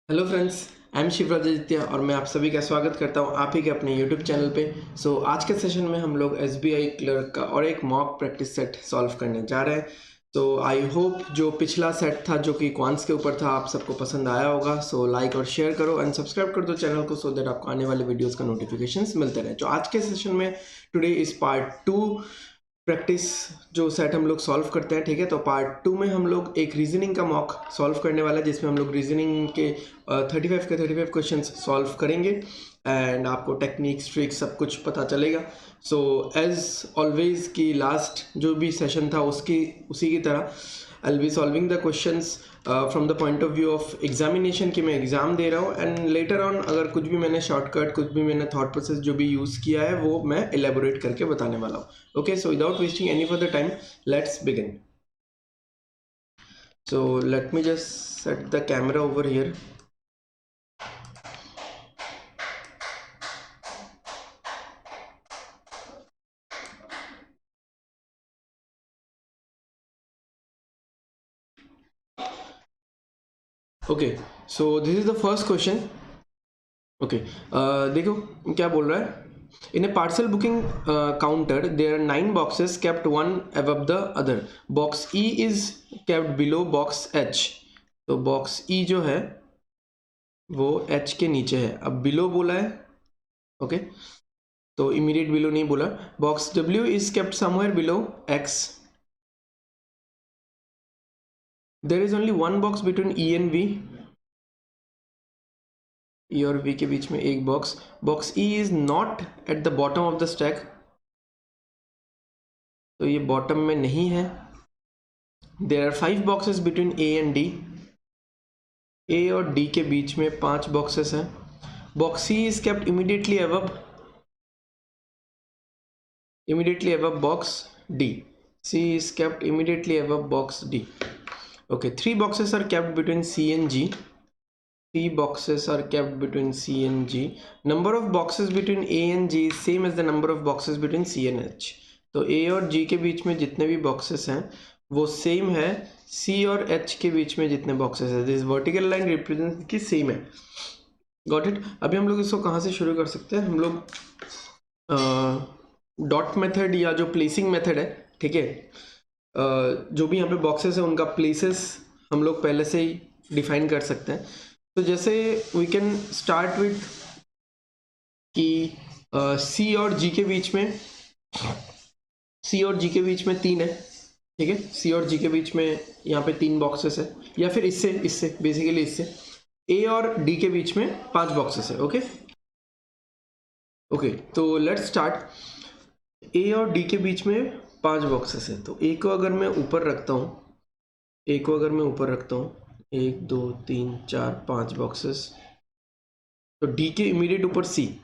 Hello friends, I am Shivraj Aditya और मैं आप सभी का स्वागत करता हूं आप ही के अपने यूट्यूब चैनल पे। आज के सेशन में हम लोग एसबीआई क्लर्क का और एक मॉक प्रैक्टिस सेट सॉल्व करने जा रहे हैं। आई होप जो पिछला सेट था जो कि क्वांट्स के ऊपर था आप सबको पसंद आया होगा। लाइक और शेयर करो एंड सब्सक्राइब कर दो चैनल को सो दैट आपको आने वाले वीडियोज़ का नोटिफिकेशंस मिलते रहे। आज के सेशन में टुडे इज पार्ट 2 प्रैक्टिस जो सेट हम लोग सॉल्व करते हैं। ठीक है, तो पार्ट 2 में हम लोग एक रीजनिंग का मॉक सॉल्व करने वाला है जिसमें हम लोग रीजनिंग के 35 क्वेश्चन सॉल्व करेंगे एंड आपको टेक्निक्स ट्रिक्स सब कुछ पता चलेगा। एज ऑलवेज की लास्ट जो भी सेशन था उसी की तरह I will be solving the questions from the point of view of examination कि मैं एग्जाम दे रहा हूँ एंड लेटर ऑन अगर कुछ भी मैंने शॉर्टकट कुछ भी मैंने थॉट प्रोसेस जो भी यूज़ किया है वो मैं एलेबोरेट करके बताने वाला हूँ। Okay, so without wasting any further time, let's begin. So let me just set the camera over here. Okay, so this is the first question. Okay, देखो क्या बोल रहा है। In a parcel booking counter, there are 9 boxes kept one above the other. Box E is kept below box H. तो box E जो है वो H के नीचे है। अब below बोला है, ओके तो immediate below नहीं बोला। Box W is kept somewhere below X. There is only one box between E and V. E और V के बीच में एक box. Box E is not at the bottom of the stack. तो ये bottom में नहीं है। There are 5 boxes between A and D. A और D के बीच में 5 बॉक्सेस हैं। Box C is kept immediately above box D. C is kept immediately above box D. Okay, 3 boxes are kept between C and G. 3 boxes are kept between C and G. Number of boxes between A and G is same as the number of boxes between C and H. तो A और G के बीच में जितने भी boxes हैं वो same है C और H के बीच में जितने बॉक्सेस हैं। दिस वर्टिकल लाइन रिप्रेजेंट की सेम है। Got it. अभी हम लोग इसको कहाँ से शुरू कर सकते हैं। हम लोग डॉट मेथड या जो प्लेसिंग मेथड है, ठीक है, जो भी यहाँ पे बॉक्सेस है उनका प्लेसेस हम लोग पहले से ही डिफाइन कर सकते हैं। तो जैसे वी कैन स्टार्ट विथ कि सी और जी के बीच में 3 है। ठीक है, सी और जी के बीच में यहाँ पे 3 बॉक्सेस है या फिर इससे बेसिकली इससे ए और डी के बीच में 5 बॉक्सेस है। ओके तो लेट्स स्टार्ट। ए और डी के बीच में 5 बॉक्सेस है। तो ए को अगर मैं ऊपर रखता हूँ 1 2 3 4 5 बॉक्सेस, तो डी के इमीडिएट ऊपर सी,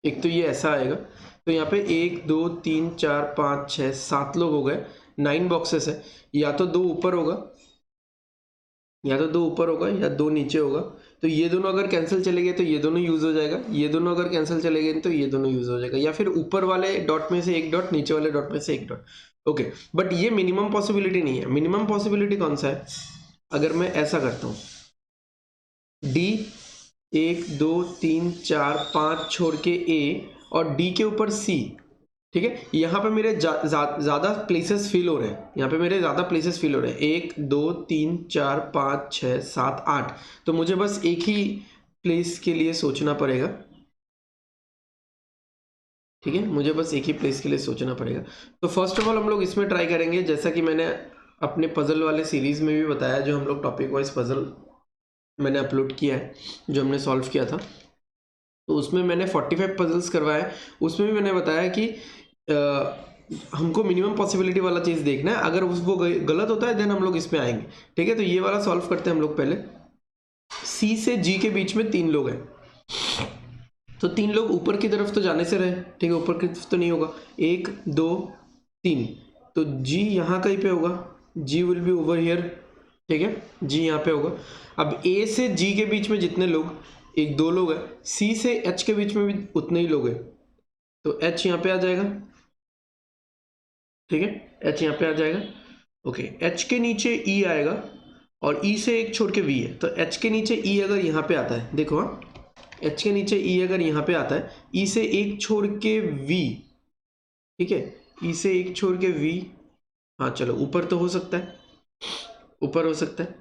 एक तो ये ऐसा आएगा। तो यहाँ पे 1 2 3 4 5 6 7 लोग हो गए, 9 बॉक्सेस है। या तो 2 ऊपर होगा या 2 नीचे होगा। तो ये दोनों अगर कैंसिल चले गए तो ये दोनों यूज हो जाएगा, ये दोनों अगर कैंसिल चले गए तो ये दोनों यूज हो जाएगा, या फिर ऊपर वाले डॉट में से एक डॉट, नीचे वाले डॉट में से एक डॉट। ओके, बट ये मिनिमम पॉसिबिलिटी नहीं है। मिनिमम पॉसिबिलिटी कौन सा है? अगर मैं ऐसा करता हूँ डी 1 2 3 4 5 छोड़ के ए और डी के ऊपर सी, ठीक है, यहाँ पे मेरे ज़्यादा प्लेसेस फिल हो रहे हैं। 1 2 3 4 5 6 7 8। तो मुझे बस एक ही प्लेस के लिए सोचना पड़ेगा। ठीक है, मुझे बस एक ही प्लेस के लिए सोचना पड़ेगा। तो फर्स्ट ऑफ ऑल हम लोग इसमें ट्राई करेंगे, जैसा कि मैंने अपने पजल वाले सीरीज में भी बताया, जो हम लोग टॉपिक वाइज पजल मैंने अपलोड किया है, जो हमने सॉल्व किया था, तो उसमें मैंने 45 पजल्स करवाए। उसमें भी मैंने बताया कि हमको मिनिमम पॉसिबिलिटी वाला चीज़ देखना है। अगर वो गलत होता है देन हम लोग इसमें आएंगे। ठीक है, तो ये वाला सॉल्व करते हैं हम लोग पहले। सी से जी के बीच में 3 लोग हैं, तो 3 लोग ऊपर की तरफ तो जाने से रहे। ठीक है, ऊपर की तरफ तो नहीं होगा। 1 2 3, तो जी यहाँ कहीं पे होगा, जी विल बी ओवर हियर। ठीक है, जी यहाँ पे होगा। अब ए से जी के बीच में जितने लोग, 1 2 लोग हैं। सी से एच के बीच में भी उतने ही लोग हैं, तो एच यहाँ पे आ जाएगा। ठीक है, एच यहाँ पे आ जाएगा। ओके, एच के नीचे ई आएगा, और ई से एक छोड़ के वी है, तो एच के नीचे ई अगर यहाँ पे आता है, देखो हाँ, एच के नीचे ई अगर यहाँ पे आता है, ई से एक छोड़ के वी, ठीक है, ई से एक छोड़ के वी, हाँ चलो ऊपर तो हो सकता है, ऊपर हो सकता है।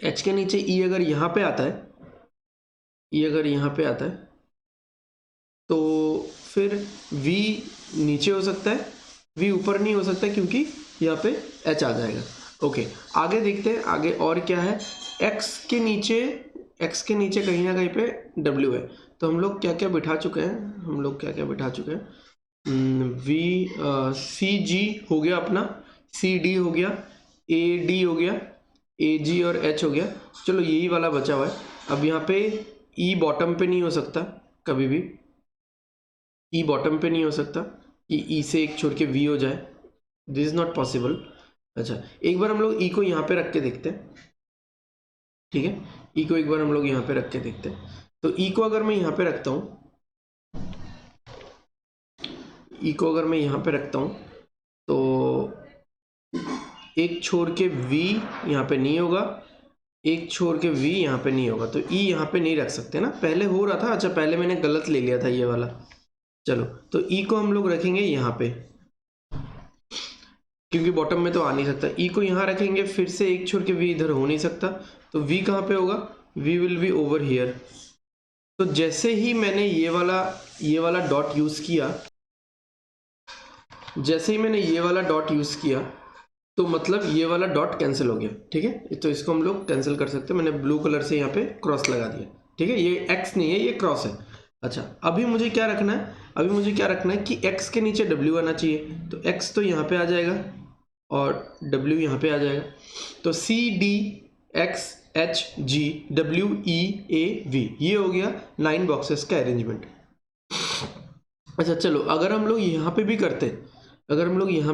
एच के नीचे ई अगर यहाँ पे आता है, ई अगर यहाँ पे आता है, तो फिर वी नीचे हो सकता है, वी ऊपर नहीं हो सकता क्योंकि यहाँ पे एच आ जाएगा। ओके, आगे देखते हैं आगे और क्या है। एक्स के नीचे कहीं ना कहीं पे डब्ल्यू है, तो हम लोग क्या क्या बिठा चुके हैं, वी सी जी हो गया अपना, सी डी हो गया, ए डी हो गया, ए जी और एच हो गया। चलो यही वाला बचा हुआ है। अब यहाँ पे ई बॉटम पे नहीं हो सकता, कभी भी ई बॉटम पे नहीं हो सकता कि ई से एक छोड़ के वी हो जाए, दिस इज नॉट पॉसिबल। अच्छा, एक बार हम लोग ई को यहाँ पे रख के देखते हैं, ठीक है, ई को एक बार हम लोग यहाँ पे रख के देखते हैं। तो ई को अगर मैं यहाँ पे रखता हूँ, ई को अगर मैं यहाँ पे रखता हूँ, तो एक छोड़ के v यहाँ पे नहीं होगा, एक छोड़ के v यहाँ पे नहीं होगा, तो e यहाँ पे नहीं रख सकते ना, पहले हो रहा था। अच्छा, पहले मैंने गलत ले लिया था ये वाला। चलो, तो e को हम लोग रखेंगे यहाँ पे, क्योंकि बॉटम में तो आ नहीं सकता। e को यहाँ रखेंगे, फिर से एक छोड़ के v इधर हो नहीं सकता, तो v कहाँ पे होगा, v will be over here. तो जैसे ही मैंने ये वाला डॉट यूज किया, तो मतलब ये वाला डॉट कैंसिल हो गया, ठीक है। तो इसको हम लोग कैंसिल कर सकते हैं, मैंने ब्लू कलर से यहाँ पे क्रॉस लगा दिया, ठीक है। ये x नहीं है, ये क्रॉस है। अच्छा, अभी मुझे क्या रखना है, कि x के नीचे w आना चाहिए, तो x तो यहाँ पे आ जाएगा और w यहाँ पे आ जाएगा, तो c d x h g w e a v, ये हो गया 9 बॉक्सेस का अरेंजमेंट। अच्छा चलो, अगर हम लोग यहाँ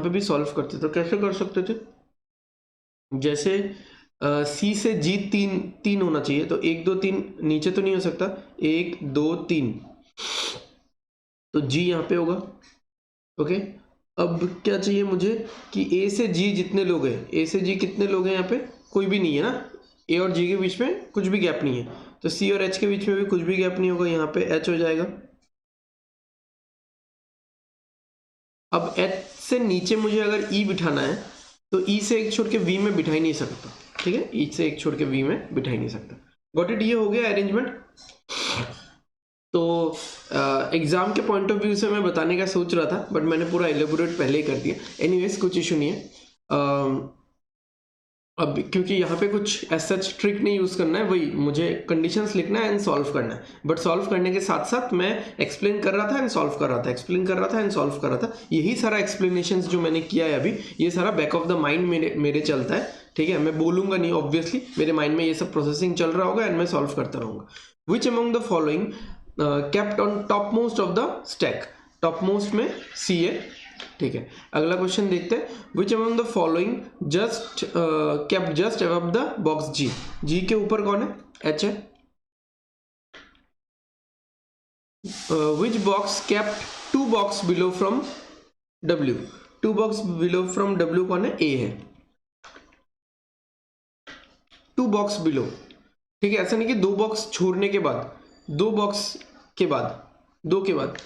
पे भी सॉल्व करते तो कैसे कर सकते थे, जैसे सी से जी तीन होना चाहिए, तो 1 2 3 नीचे तो नहीं हो सकता, 1 2 3, तो जी यहाँ पे होगा। ओके, अब क्या चाहिए मुझे कि ए से जी जितने लोग हैं, कितने लोग हैं यहाँ पे, कोई भी नहीं है ना, ए और जी के बीच में कुछ भी गैप नहीं है, तो सी और एच के बीच में भी कुछ भी गैप नहीं होगा, यहाँ पे एच हो जाएगा। अब एच से नीचे मुझे अगर ई बिठाना है, तो ई से एक छोड़ के वी में बिठा ही नहीं सकता, ठीक है, ई से एक छोड़ के वी में बिठा ही नहीं सकता। गॉट इट, ये हो गया अरेंजमेंट। तो एग्जाम के पॉइंट ऑफ व्यू से मैं बताने का सोच रहा था, बट मैंने पूरा एलेबोरेट पहले ही कर दिया। एनीवेज, कुछ इशू नहीं है। अब क्योंकि यहाँ पे कुछ ऐसा ट्रिक नहीं यूज़ करना है, वही मुझे कंडीशंस लिखना है एंड सॉल्व करना है, बट सॉल्व करने के साथ साथ मैं एक्सप्लेन कर रहा था एंड सॉल्व कर रहा था, यही सारा एक्सप्लेनेशंस जो मैंने किया है अभी, ये सारा बैक ऑफ द माइंड मेरे चलता है, ठीक है। मैं बोलूंगा नहीं, ऑब्वियसली मेरे माइंड में ये सब प्रोसेसिंग चल रहा होगा एंड मैं सॉल्व करता रहूँगा। Which among the following kept on top most of the stack, top most में सी है, ठीक है। अगला क्वेश्चन देखते हैं, which among the following just kept just above the box G, G के ऊपर कौन है, एच है। Which box kept 2 box below from W, 2 box below from W कौन है, ए है, 2 बॉक्स बिलो, ठीक है। ऐसा नहीं कि 2 बॉक्स छोड़ने के बाद, 2 बॉक्स के बाद, 2 के बाद,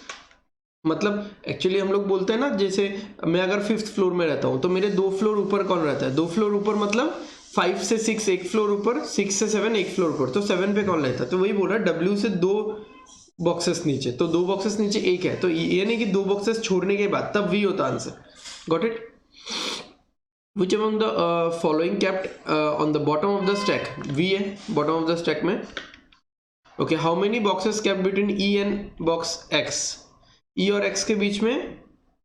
मतलब एक्चुअली हम लोग बोलते हैं ना, जैसे मैं अगर 5th फ्लोर में रहता हूँ, तो मेरे 2 फ्लोर ऊपर कौन रहता है, 2 फ्लोर ऊपर मतलब 5 से 6 एक फ्लोर ऊपर, 6 से 7 एक फ्लोर ऊपर, तो 7 पे कौन रहता है, तो वही बोल रहा है W से 2 बॉक्सेस नीचे, तो 2 बॉक्सेस नीचे एक है, तो ये नहीं कि 2 बॉक्सेस छोड़ने के बाद, तब V होता answer. Got it. Which among the following kept on the bottom of the stack, V है बॉटम ऑफ द स्टैक में। Okay, how many boxes kept between E and box X, E और X के बीच में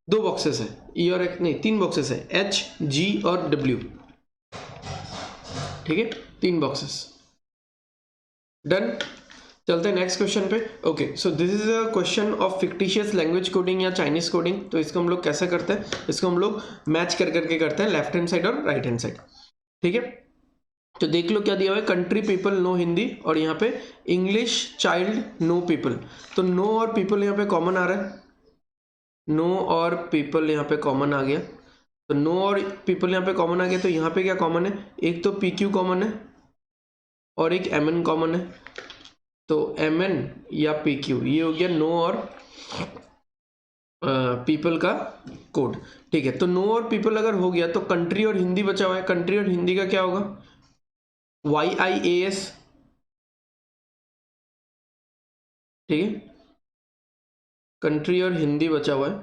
2 boxes है, E और X नहीं 3 boxes है, H G और W, ठीक है, 3 बॉक्सेस। डन, चलते हैं नेक्स्ट क्वेश्चन पे। Okay, so this is a question of fictitious language coding या चाइनीज कोडिंग। तो इसको हम लोग कैसे करते हैं, इसको हम लोग मैच कर करके करते हैं, लेफ्ट हैंड साइड और राइट हैंड साइड, ठीक है। तो देख लो क्या दिया हुआ है, कंट्री पीपल नो हिंदी, और यहाँ पे इंग्लिश चाइल्ड नो पीपल, तो नो और पीपल यहाँ पे कॉमन आ रहा है, नो और पीपल यहाँ पे कॉमन आ गया, तो नो और पीपल यहाँ पे कॉमन आ गया, तो यहाँ पे क्या कॉमन है, एक तो पी क्यू कॉमन है और एक एम एन कॉमन है, तो एम एन या पी क्यू ये हो गया नो और पीपल का कोड। ठीक है, तो नो और पीपल अगर हो गया तो कंट्री और हिंदी बचा हुआ है, कंट्री और हिंदी का क्या होगा, YIAS। ठीक है, कंट्री और हिंदी बचा हुआ है,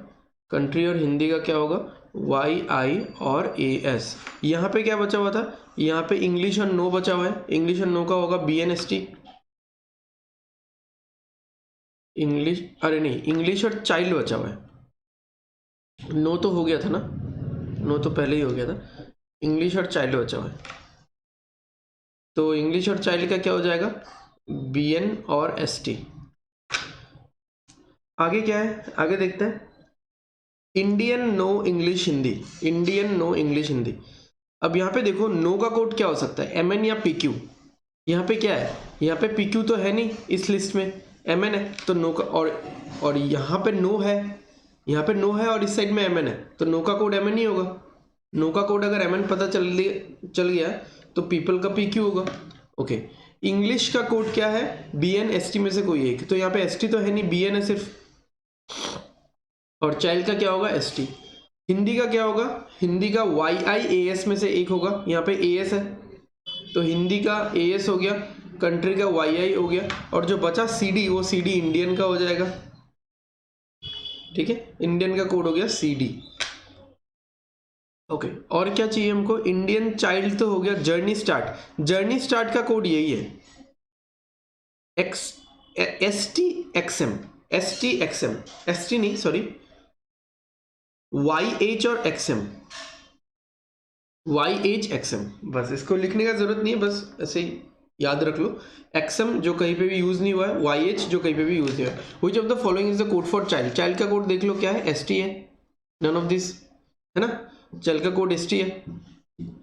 कंट्री और हिंदी का क्या होगा, YI और AS। यहाँ पे क्या बचा हुआ था, यहाँ पे इंग्लिश और नो बचा हुआ है, इंग्लिश और नो का होगा BNST। इंग्लिश, अरे नहीं, इंग्लिश और चाइल्ड बचा हुआ है, नो तो हो गया था ना, नो तो पहले ही हो गया था, इंग्लिश और चाइल्ड बचा हुआ है, तो इंग्लिश और चाइल्ड का क्या हो जाएगा, BN और ST। आगे क्या है, आगे देखते हैं, Indian no English Hindi, Indian no English Hindi. अब यहाँ पे देखो नो का कोड क्या हो सकता है, MN या PQ। यहाँ पे क्या है, यहाँ पे PQ तो है नहीं इस लिस्ट में, MN है, तो नो का, और यहाँ पे नो है, यहाँ पे नो है और इस साइड में MN है, तो नो का कोड MN ही होगा। नो का कोड अगर MN पता चल गया तो पीपल का PQ होगा। ओके, इंग्लिश का कोड क्या है, BN ST में से कोई एक, तो यहाँ पे ST तो है नहीं, BN है सिर्फ, और चाइल्ड का क्या होगा, ST। हिंदी का क्या होगा, हिंदी का YIAS में से एक होगा, यहाँ पे AS है, तो हिंदी का AS हो गया, कंट्री का YI हो गया, और जो बचा CD, वो CD इंडियन का हो जाएगा। ठीक है, इंडियन का कोड हो गया CD। ओके, और क्या चाहिए हमको, इंडियन चाइल्ड तो हो गया, जर्नी स्टार्ट, जर्नी स्टार्ट का कोड यही है, ST नहीं, सॉरी, YH और XM, YHXM, बस इसको लिखने का जरूरत नहीं है, बस ऐसे ही याद रख लो। XM जो कहीं पे भी यूज नहीं हुआ है, YH जो कहीं पे भी यूज नहीं हुआ है। Which of the following is the code for child, child का कोड देख लो क्या है, ST है, नन ऑफ दिस, है ना, चाइल्ड का कोड ST है,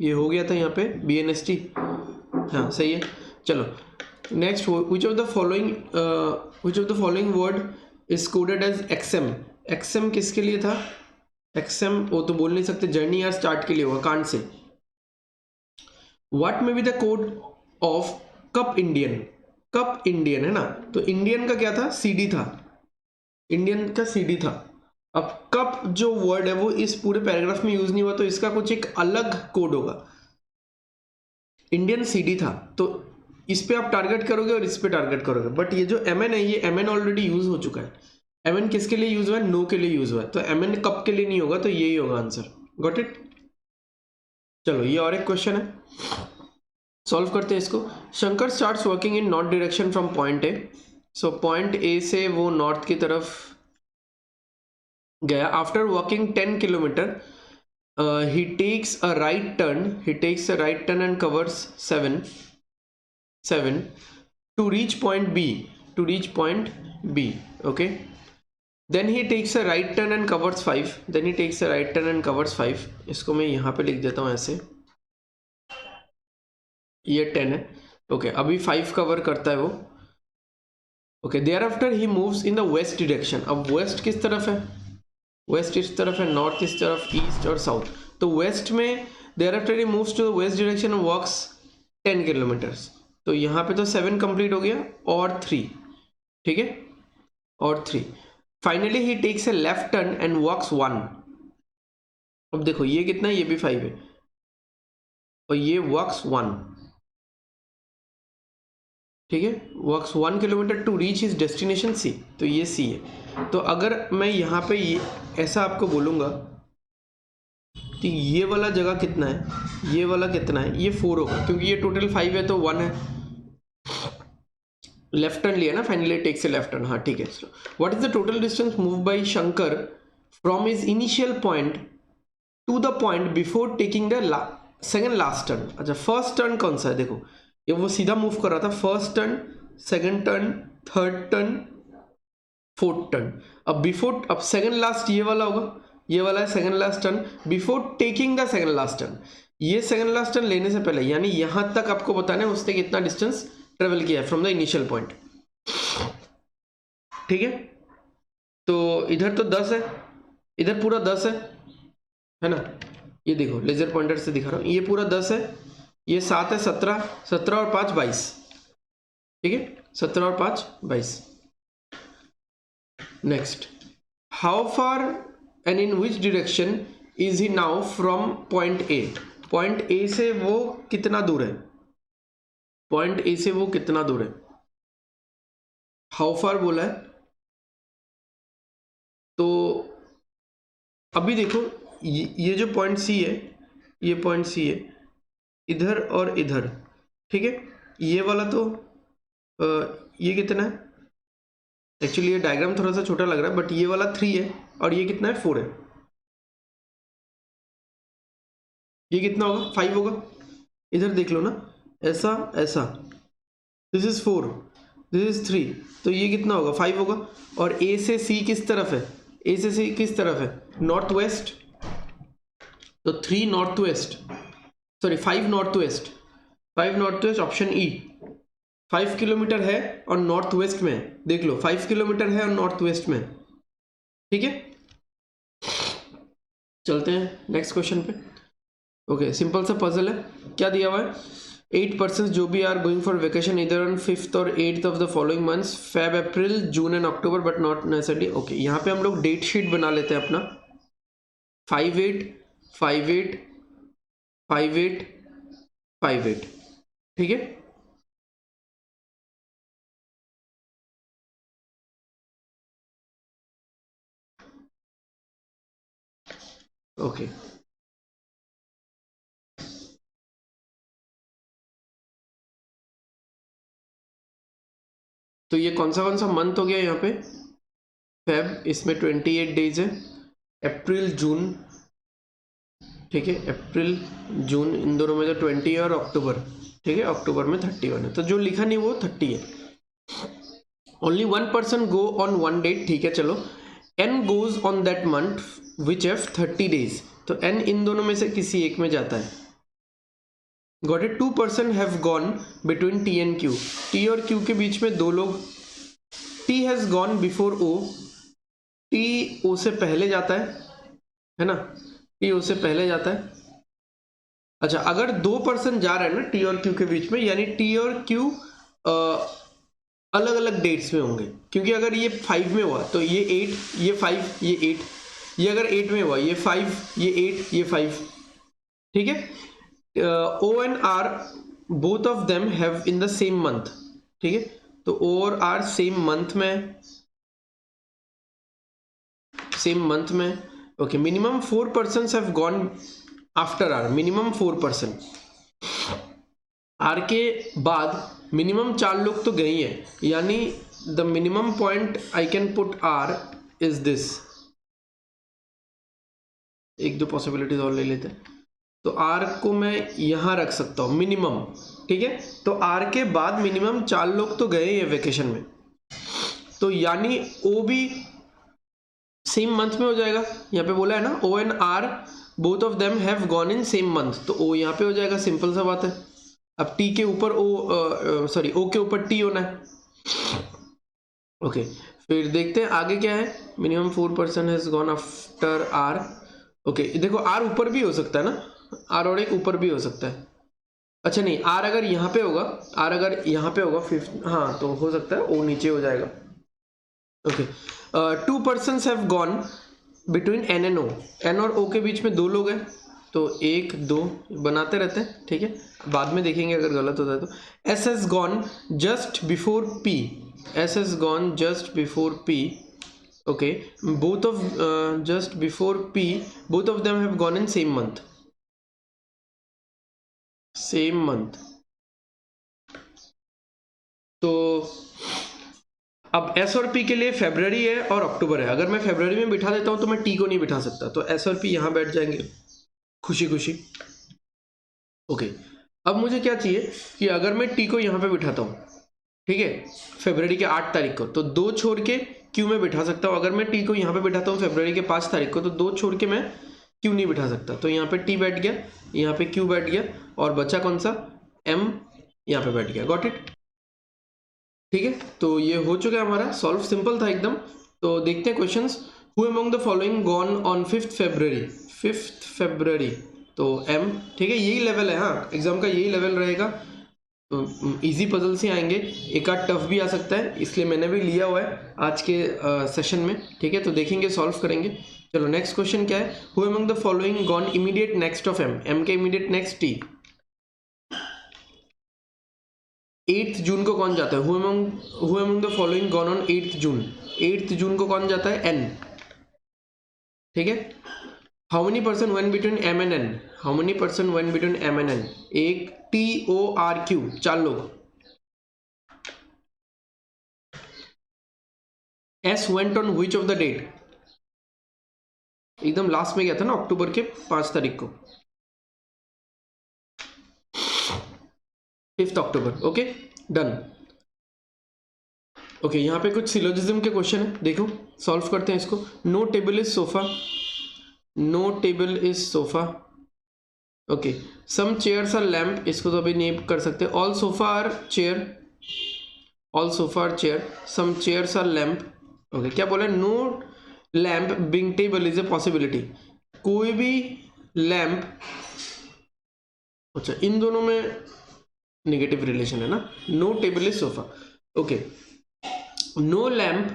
ये हो गया था यहाँ पे BNST, हाँ सही है। चलो next, which of the following word is coded as XM, XM किसके लिए था, XM वो तो बोल नहीं सकते, जर्नी या स्टार्ट के लिए होगा, can't say. What may be the code of cup Indian, cup Indian है ना, तो इंडियन का क्या था, CD था, इंडियन का CD था। अब कप जो वर्ड है वो इस पूरे पैराग्राफ में यूज नहीं हुआ, तो इसका कुछ एक अलग कोड होगा, इंडियन CD था, तो इस पे आप टारगेट करोगे और इस पे टारगेट करोगे, बट ये जो MN है, ये MN ऑलरेडी यूज हो चुका है। MN किसके लिए यूज हुआ है, नो के लिए यूज हुआ है, तो MN कप के लिए नहीं होगा, तो यही होगा आंसर, गॉट इट। चलो ये और एक क्वेश्चन है, सॉल्व करते हैं इसको। Shankar starts working in north direction from point A, so point A से वो नॉर्थ की तरफ गया। After walking 10 kilometre he takes a right turn and covers 7 to reach point B, okay, then he takes a right turn and covers 5, इसको मैं यहाँ पे लिख देता हूँ ऐसे, ये 10 है, ओके, अभी 5 कवर करता है वो, okay, thereafter he moves in the west direction। अब वेस्ट किस तरफ है, वेस्ट इस तरफ है, नॉर्थ इस तरफ, ईस्ट और साउथ, तो वेस्ट में thereafter he moves to the west direction and walks 10 kilometres, तो यहाँ पे तो 7 कंप्लीट हो गया और 3, ठीक है, और 3, finally he takes a left turn and walks 1। अब देखो ये कितना है, ये भी 5 है, और ये वॉक्स 1, ठीक है, walks 1 kilometre to reach his destination C, तो ये C है। तो अगर मैं यहाँ पे ये ऐसा आपको बोलूँगा कि ये वाला जगह कितना है, ये वाला कितना है, ये 4 होगा, क्योंकि ये टोटल 5 है तो 1 है, लेफ्ट टर्न लिया ना, finally takes a left turn, हाँ ठीक है। What is the total distance move by Shankar from his initial point two the point before taking the second last turn. अच्छा, फर्स्ट टर्न कौन सा है, देखो ये वो सीधा मूव कर रहा था, first turn, second turn, third turn, fourth turn, अब बिफोर, अब सेकेंड लास्ट ये वाला होगा, ये वाला है second last turn, before taking the second last turn, ये सेकेंड लास्ट टर्न लेने से पहले, यानी यहां तक आपको बताना है उसने कितना डिस्टेंस ट्रेवल किया है फ्रॉम द इनिशियल पॉइंट, ठीक है। तो इधर तो 10 है, इधर पूरा 10 है ना, ये देखो लेजर पॉइंटर से दिखा रहा हूँ, ये पूरा 10 है, ये 7 है, 17, 17 और 5 22, ठीक है, 17 और 5 22। Next, how far and in which direction is he now from point A. Point A से वो कितना दूर है, पॉइंट ए से वो कितना दूर है, हाउ फार बोला है। तो अभी देखो ये जो पॉइंट सी है, ये पॉइंट सी है, इधर और इधर, ठीक है, ये वाला तो ये कितना है, एक्चुअली ये डायग्राम थोड़ा सा छोटा लग रहा है, बट ये वाला 3 है और ये कितना है 4 है, ये कितना होगा 5 होगा। इधर देख लो ना, ऐसा ऐसा, दिस इज 4, दिस इज 3, तो ये कितना होगा 5 होगा। और ए से सी किस तरफ है, ए से सी किस तरफ है, नॉर्थ वेस्ट, तो 3 north west, sorry 5 north west, 5 north west, option E. 5 kilometre है और नॉर्थ वेस्ट में, देख लो 5 किलोमीटर है और नॉर्थ वेस्ट में, ठीक है। चलते हैं नेक्स्ट क्वेश्चन पे। ओके, सिंपल सा पजल है, क्या दिया हुआ है, 8 पर्सन जो भी आर गोइंग फॉर वेकेशन इधर ऑन 5th और 8th of the following months, Feb, April, June and October, but not necessarily. Okay, यहाँ पे हम लोग डेट शीट बना लेते हैं अपना, 5/8 5/8 5/8 5/8, ठीक है। ओके, तो ये कौन सा मंथ हो गया यहाँ पे, फेब, इसमें 28 डेज है, अप्रैल जून, ठीक है, अप्रैल जून इन दोनों में तो 20 है, और अक्टूबर, ठीक है, अक्टूबर में 31 है, तो जो लिखा नहीं वो 30 है। Only 1 person go on 1 date, ठीक है, चलो, n goes on that month which have 30 days, तो n इन दोनों में से किसी एक में जाता है। Got it, 2 person have gone between t and q, t और q के बीच में 2 लोग, t has gone before o, t o से पहले जाता है ना, t o से पहले जाता है। अच्छा, अगर 2 पर्सन जा रहे हैं ना t और q के बीच में, यानी t और q अलग अलग डेट्स में होंगे, क्योंकि अगर ये 5 में हुआ तो ये 8, ये 5, ये 8, ये अगर 8 में हुआ, ये 5, ये 8, ये 5, ठीक है। O and R both of them have in the same month, ठीक है, तो O और R सेम मंथ में, okay. Minimum 4 person have gone after R, minimum 4 person, R के बाद मिनिमम 4 लोग तो गए ही है, यानी the minimum point I can put R is this. एक दो पॉसिबिलिटीज और ले लेते हैं, तो R को मैं यहां रख सकता हूं मिनिमम, ठीक है, तो R के बाद मिनिमम 4 लोग तो गए हैं वेकेशन में, तो यानी O भी सेम मंथ में हो जाएगा, यहाँ पे बोला है ना O and R both of them have gone in same month, तो O यहाँ पे हो जाएगा, सिंपल सा बात है। अब T के ऊपर O के ऊपर T होना है, ओके। फिर देखते हैं आगे क्या है, minimum 4 person has gone after R, okay. देखो R ऊपर भी हो सकता है ना, R और एक ऊपर भी हो सकता है, अच्छा नहीं, R अगर यहाँ पे होगा, R अगर यहाँ पे होगा 5, हाँ तो हो सकता है O नीचे हो जाएगा, okay. 2 person have gone between N and O, N और O के बीच में 2 लोग हैं, तो 1 2 बनाते रहते हैं, ठीक है, बाद में देखेंगे अगर गलत होता है तो। S has gone just before P, S has gone just before P, okay, both of just before P, both of them have gone in same month, तो अब S और P के लिए फरवरी है और अक्टूबर है, अगर मैं फरवरी में बिठा देता हूं तो मैं T को नहीं बिठा सकता, तो S और P यहां बैठ जाएंगे खुशी खुशी, ओके। अब मुझे क्या चाहिए कि अगर मैं T को यहाँ पे बिठाता हूँ, ठीक है, फरवरी के 8 तारीख को, तो 2 छोड़ के Q में बिठा सकता हूँ। अगर मैं T को यहाँ पे बिठाता हूँ फरवरी के 5 तारीख को, तो 2 छोड़ के मैं Q नहीं बिठा सकता, तो यहाँ पे T बैठ गया, यहाँ पे Q बैठ गया, और बचा कौन सा, M यहाँ पे बैठ गया, गॉट इट, ठीक है। तो ये हो चुका है हमारा सॉल्व, सिंपल था एकदम। तो देखते हैं questions. Who among the following gone on 5th February, 5th February, तो m, ठीक है, यही लेवल है, हाँ एग्जाम का यही लेवल रहेगा। इजी पजल्स ही आएंगे, एक आध टफ भी आ सकता है, इसलिए मैंने भी लिया हुआ है आज के सेशन में, ठीक है। तो देखेंगे, सॉल्व करेंगे। चलो नेक्स्ट क्वेश्चन क्या है, who among the following gone immediate next of m के इमीडिएट नेक्स्ट t। 8 जून को कौन जाता है, who among the following gone on 8 जून। 8 जून को कौन जाता है, n, ठीक है। How many person when between m and n, how many person when between m and n, एक TORQ, 4 लोग। S went on which of the date, एकदम last में गया था ना, अक्टूबर के 5 तारीख को, 5 अक्टूबर। Okay done. ओके यहाँ पे कुछ सिलोजिज्म के क्वेश्चन है, देखो सॉल्व करते हैं इसको। No table is sofa, no table is sofa. Okay some chairs are lamp, इसको तो अभी नहीं कर सकते। All sofa are chair, all sofa are chair, some chairs are lamp. Okay क्या बोला, no lamp being table is a possibility, कोई भी लैम्प, अच्छा इन दोनों में नेगेटिव रिलेशन है ना, no table is sofa. Okay no lamp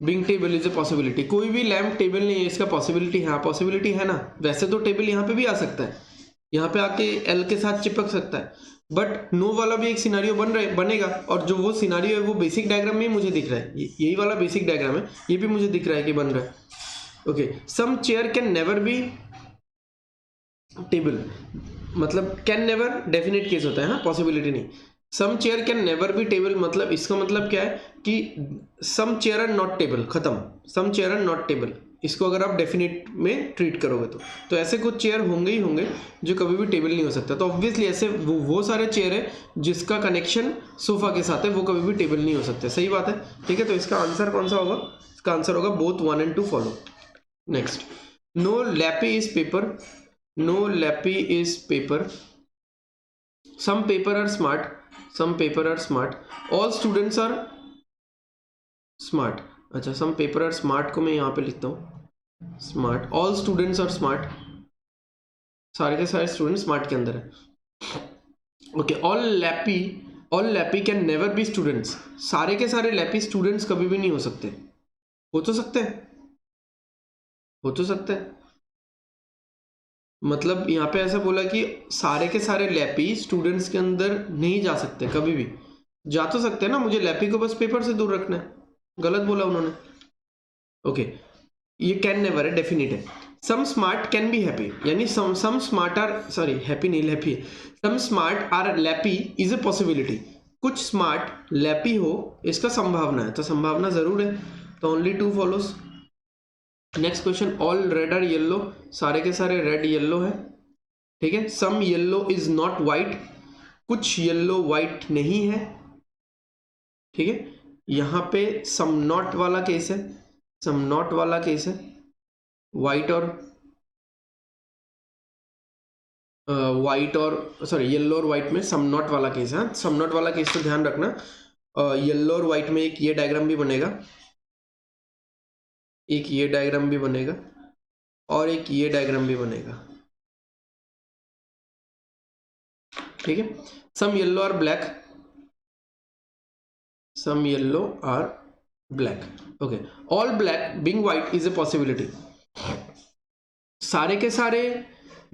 being table is a possibility, कोई भी लैम्प टेबल नहीं है, इसका पॉसिबिलिटी, हाँ पॉसिबिलिटी है ना। वैसे तो टेबल यहाँ पे भी आ सकता है, यहाँ पे आके एल के साथ चिपक सकता है, बट नो वाला भी एक सिनारियो बनेगा, और जो वो सिनारियो है वो बेसिक डायग्राम में ही मुझे दिख रहा है, यही वाला बेसिक डायग्राम है, ये भी मुझे दिख रहा है कि बन रहा है। Okay some chair can never be table, मतलब कैन नेवर डेफिनेट केस होता है, हाँ पॉसिबिलिटी नहीं। Some chair can never be table, मतलब इसका मतलब क्या है कि some chair are not table, खत्म, some chair are not table, इसको अगर आप डेफिनेट में ट्रीट करोगे तो ऐसे कुछ चेयर होंगे ही होंगे जो कभी भी टेबल नहीं हो सकता। तो ऑब्वियसली ऐसे वो सारे चेयर है जिसका कनेक्शन सोफा के साथ है, वो कभी भी टेबल नहीं हो सकते, सही बात है, ठीक है। तो इसका आंसर कौन सा होगा, इसका आंसर होगा both 1 and 2 follow. Next, no lappy is paper, no lappy is paper, some paper are smart, some paper are smart, all students are smart. अच्छा सम पेपर आर स्मार्ट को मैं यहाँ पे लिखता हूँ smart, all students are smart, सारे के सारे स्टूडेंट स्मार्ट के अंदर है। Okay all lappy can never be students, सारे के सारे लैपी स्टूडेंट्स कभी भी नहीं हो सकते, हो तो सकते हैं, हो तो सकते हैं, मतलब यहाँ पे ऐसा बोला कि सारे के सारे लैपी स्टूडेंट्स के अंदर नहीं जा सकते, कभी भी जा तो सकते हैं ना, मुझे लैपी को बस पेपर से दूर रखना है, गलत बोला उन्होंने। ओके ये कैन नेवर है, डेफिनेट है। Some smart can be happy, यानी some smart are, sorry happy नहीं लैपी है, some smart are lappy is a possibility, कुछ स्मार्ट लैपी हो इसका संभावना है, तो संभावना जरूर है, तो only 2 follows. Next question, all red are yellow, सारे के सारे रेड येलो है, ठीक है। Some yellow is not white, कुछ येलो वाइट नहीं है, ठीक है। यहाँ पे सम नॉट वाला केस है, सम नॉट वाला केस है, वाइट और सॉरी येलो और वाइट में सम नॉट वाला केस है, सम नॉट वाला केस तो ध्यान रखना। येलो और वाइट में एक ये डायग्राम भी बनेगा, एक ये डायग्राम भी बनेगा, और एक ये डायग्राम भी बनेगा, ठीक है। Some yellow are black, some yellow are black, okay. All black being white is a possibility, सारे के सारे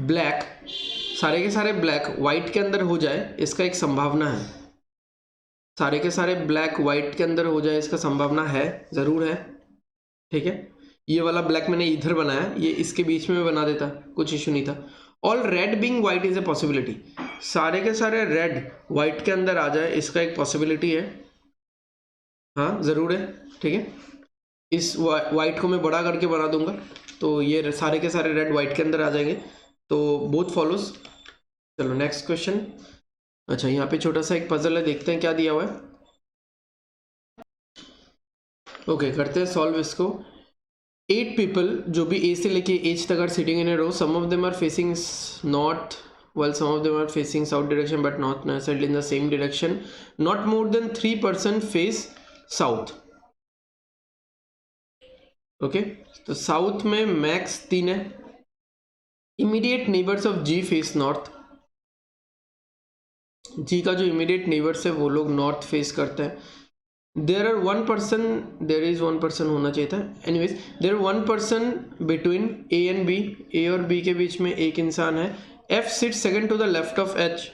ब्लैक, सारे के सारे ब्लैक वाइट के अंदर हो जाए इसका एक संभावना है, सारे के सारे ब्लैक वाइट के अंदर हो जाए इसका संभावना है, जरूर है, ठीक है। ये वाला ब्लैक मैंने इधर बनाया, ये इसके बीच में बना देता, कुछ इशू नहीं था। All red being white is a possibility, सारे के सारे रेड वाइट के अंदर आ जाए इसका एक पॉसिबिलिटी है, हाँ जरूर है, ठीक है। इस वाइट को मैं बड़ा करके बना दूंगा, तो ये सारे के सारे रेड वाइट के अंदर आ जाएंगे, तो बोथ फॉलोज। चलो नेक्स्ट क्वेश्चन। अच्छा यहाँ पे छोटा सा एक पजल है, देखते हैं क्या दिया हुआ है। ओके करते हैं सॉल्व इसको। 8 पीपल जो भी ए से लेके एच तक are sitting in a row, some of them are facing north while some of them are facing south direction but not necessarily in the same direction, not more than 3% face south, okay. तो south में max 3 है, immediate neighbours of G face north. G का जो immediate neighbours है वो लोग north face करते हैं। There are one person, there is one person होना चाहिए था, anyways there one person between A and B, A और बी के बीच में एक इंसान है। F sit second to the left of H,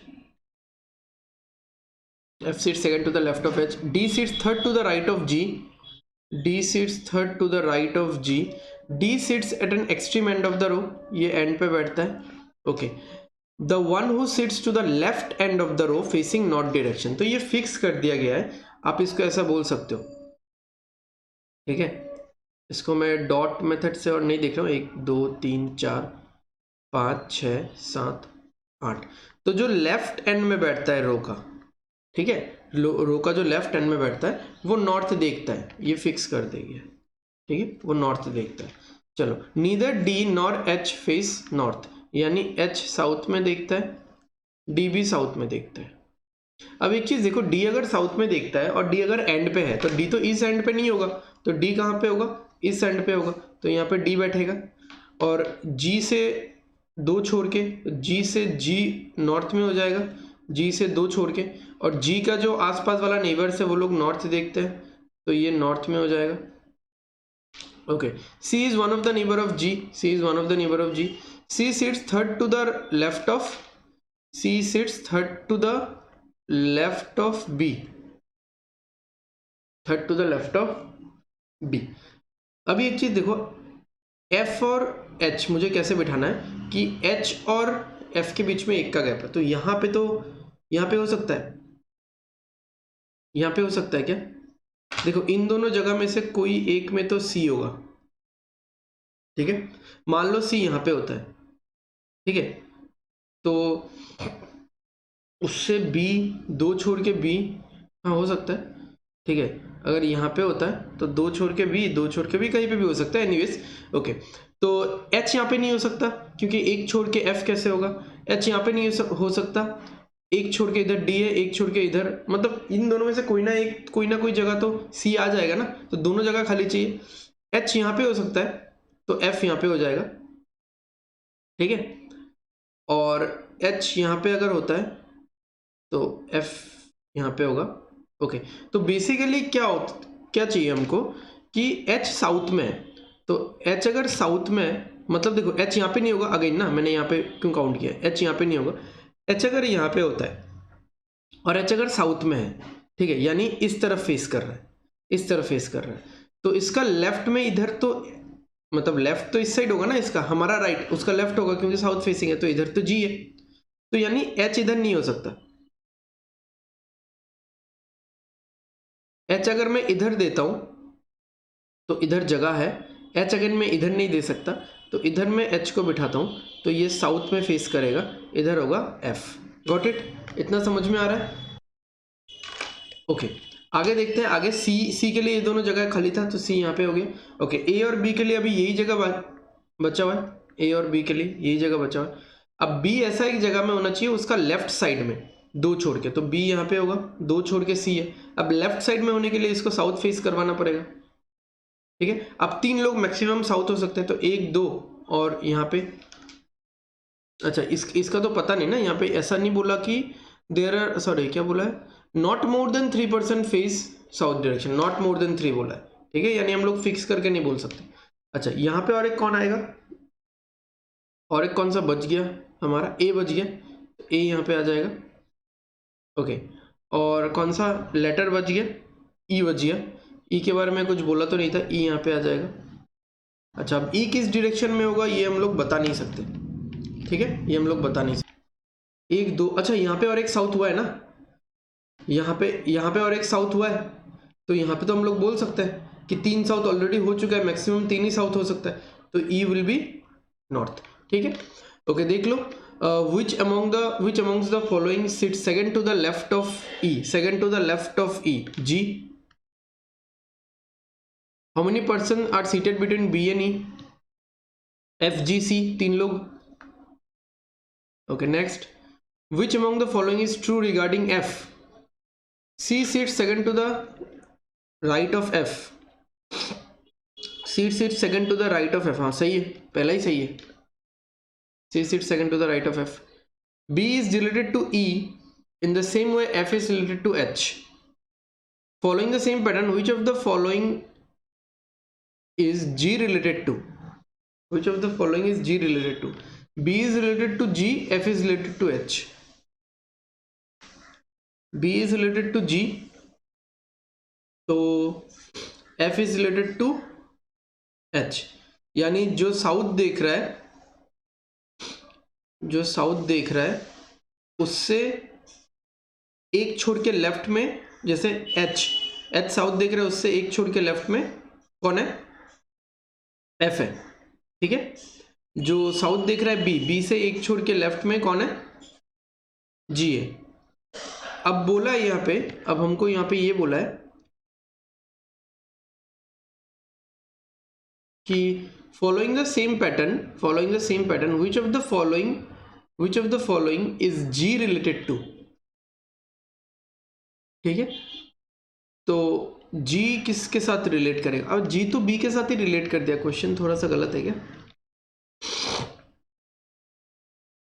F sit second to the left of H, D sits third to the right of G, D sits third to the right of G, D sits at an extreme and of the row, ये end पे बैठता है। Okay, the one who sits to the left end of the row facing north direction, तो ये fix कर दिया गया है, आप इसको ऐसा बोल सकते हो। ठीक है, इसको मैं डॉट मेथड से और नहीं देख रहा हूँ, 1 2 3 4 5 6 7 8, तो जो लेफ्ट एंड में बैठता है रो का, ठीक है, रो का जो लेफ्ट एंड में बैठता है वो नॉर्थ देखता है, ये फिक्स कर देंगे। ठीक है, वो नॉर्थ देखता है। चलो, neither D nor H face north, यानी एच साउथ में देखता है, डी भी साउथ में देखता है। अब एक चीज देखो, डी अगर साउथ में देखता है और डी अगर एंड पे है, तो डी तो इस एंड पे नहीं होगा, तो डी कहाँ पे होगा, इस एंड पे होगा, तो यहाँ पे डी बैठेगा। और जी से 2 छोड़ के, जी से जी नॉर्थ में हो जाएगा, जी से 2 छोड़ के, और जी का जो आसपास वाला नेबर्स है वो लोग नॉर्थ देखते हैं, तो ये नॉर्थ में हो जाएगा। Okay, C is one of the neighbor of G, C is one of the neighbor of G, C sits third to the left of, C sits third to the left of B, third to the left of B। अभी एक चीज देखो, F और H मुझे कैसे बिठाना है कि H और F के बीच में 1 का गैप है, तो यहाँ पे हो सकता है, यहाँ पे हो सकता है क्या? देखो, इन दोनों जगह में से कोई एक में तो C होगा। ठीक है, मान लो C यहाँ पे होता है, ठीक है, तो उससे B 2 छोड़ के B, हाँ हो सकता है। ठीक है, अगर यहाँ पे होता है तो 2 छोड़ के B, 2 छोड़ के B, कहीं पे भी हो सकता है। एनीवेज ओके, तो H यहाँ पे नहीं हो सकता, क्योंकि 1 छोड़ के F कैसे होगा, H यहाँ पे नहीं हो सकता, 1 छोड़ के इधर D है, 1 छोड़ के इधर, मतलब इन दोनों में से कोई ना कोई जगह तो C आ जाएगा ना, तो दोनों जगह खाली चाहिए। H यहाँ पे हो सकता है, तो F यहाँ पे हो जाएगा। ठीक है, और H यहाँ पे अगर होता है तो F यहाँ पे होगा। ओके, तो बेसिकली क्या चाहिए हमको कि H साउथ में है, तो H अगर साउथ में है, मतलब देखो H यहाँ पे नहीं होगा, अगेन ना मैंने यहाँ पे क्यों काउंट किया, H यहाँ पे नहीं होगा, H अगर यहाँ पे होता है और H अगर साउथ में है, ठीक है, यानी इस तरफ फेस कर रहा है, इस तरफ फेस कर रहा है, तो इसका लेफ्ट में इधर तो, मतलब लेफ्ट तो इस साइड होगा ना, इसका हमारा राइट, उसका लेफ्ट होगा क्योंकि साउथ फेसिंग है, तो इधर तो जी है, तो यानी H इधर नहीं हो सकता। H अगर मैं इधर देता हूं तो इधर जगह है, H अगर मैं इधर नहीं दे सकता तो इधर मैं H को बिठाता हूं, तो ये साउथ में फेस करेगा, इधर होगा F। Got it? इतना समझ में आ रहा है? ओके, आगे देखते हैं। आगे C के लिए ये दोनों जगह खाली था, तो C यहाँ पे हो गया। ओके, A और B के लिए अभी यही जगह बचा हुआ है, A और B के लिए यही जगह बचा हुआ है। अब B ऐसा एक जगह में होना चाहिए उसका लेफ्ट साइड में, 2 छोड़ के, तो B यहाँ पे होगा, 2 छोड़ के C है। अब लेफ्ट साइड में होने के लिए इसको साउथ फेस करवाना पड़ेगा। ठीक है, अब 3 लोग मैक्सिमम साउथ हो सकते हैं, तो 1 2 और यहाँ पे, अच्छा इसका तो पता नहीं ना, यहाँ पे ऐसा नहीं बोला कि देयर आर, सॉरी क्या बोला है, not more than 3% face south direction, not more than 3 बोला है। ठीक है, यानी हम लोग फिक्स करके नहीं बोल सकते। अच्छा, यहाँ पे और एक कौन आएगा, और एक कौन सा बच गया, हमारा A बच गया, A यहाँ पे आ जाएगा। ओके, और कौन सा लेटर बच गया, E बच गया। E के बारे में कुछ बोला तो नहीं था, E यहाँ पे आ जाएगा। अच्छा, अब E किस डायरेक्शन में होगा ये हम लोग बता नहीं सकते। ठीक है, ये हम लोग बता नहीं सकते। 1 2, अच्छा यहाँ पे और एक साउथ हुआ है ना, यहाँ पे और एक साउथ हुआ है, तो यहाँ पे तो हम लोग बोल सकते हैं कि 3 साउथ ऑलरेडी हो चुका है, मैक्सिमम 3 ही साउथ हो सकता है, तो E विल बी नॉर्थ। ठीक है, ओके, देख लो, which amongst the following sits second to the left of E, second to the left of E, G। How many person are seated between B and E? F G C, 3 लोग। Okay, next, which among the following is true regarding F? C sits second to the right of F, C sits second to the right of F, हाँ सही है, पहला ही सही है, C sits second to the right of F. B is related to E in the same way F is related to H. Following the same pattern, which of the following is G related to? Which of the following is G related to? B is related to G, F is related to H. B is related to G, तो F is related to H. यानी जो south देख रहा है उससे एक छोड़ के लेफ्ट में, जैसे H साउथ देख रहा है उससे एक छोड़ के लेफ्ट में कौन है? F है, ठीक है। जो साउथ देख रहा है B से एक छोड़ के लेफ्ट में कौन है? G है। अब बोला है यहाँ पे, अब हमको यहाँ पे ये बोला है कि following the same pattern, which of the following is G related to? ठीक है, तो G किसके साथ रिलेट करेगा? अब G तो B के साथ ही रिलेट कर दिया। क्वेश्चन थोड़ा सा गलत है क्या?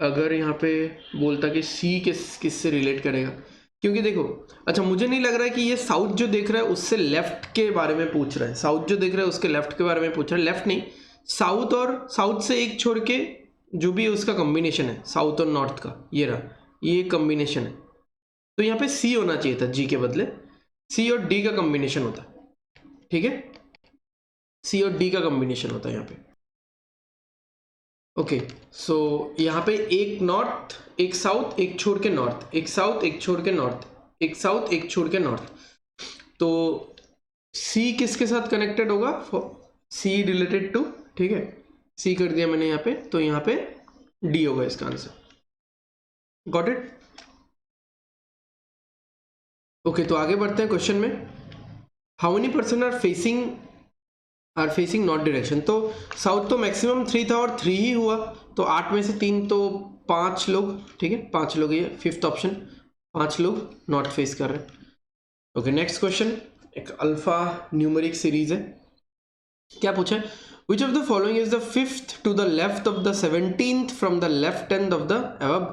अगर यहाँ पे बोलता कि C किससे रिलेट करेगा, क्योंकि देखो, अच्छा मुझे नहीं लग रहा है कि ये साउथ जो देख रहा है उससे लेफ्ट के बारे में पूछ रहा है। साउथ जो देख रहा है उसके लेफ्ट के बारे में पूछ रहा है। लेफ्ट नहीं, साउथ और साउथ से एक छोड़ के जो भी है उसका कॉम्बिनेशन है, साउथ और नॉर्थ का, ये रहा, ये कॉम्बिनेशन है। तो यहाँ पे C होना चाहिए था, G के बदले C और D का कॉम्बिनेशन होता, ठीक है। C और D का कॉम्बिनेशन होता है यहाँ पे। ओके, सो यहाँ पे एक नॉर्थ, एक साउथ, एक छोड़ के नॉर्थ, एक साउथ, एक छोड़ के नॉर्थ, एक साउथ, एक छोड़ के नॉर्थ। तो C किसके साथ कनेक्टेड होगा? C रिलेटेड टू, ठीक है, C कर दिया मैंने यहाँ पे, तो यहाँ पे D होगा इसका आंसर। Got it? ओके, तो आगे बढ़ते हैं क्वेश्चन में। How many person are facing north direction? तो साउथ तो मैक्सिमम 3 था और 3 ही हुआ, तो 8 में से 3 तो 5 लोग, ठीक है, 5 लोग, ये फिफ्थ ऑप्शन, 5 लोग नॉर्थ फेस कर रहे हैं। ओके, नेक्स्ट क्वेश्चन एक अल्फा न्यूमेरिक सीरीज है। क्या पूछा है? Which of the following is the fifth to the left of the 17th from the left end of the above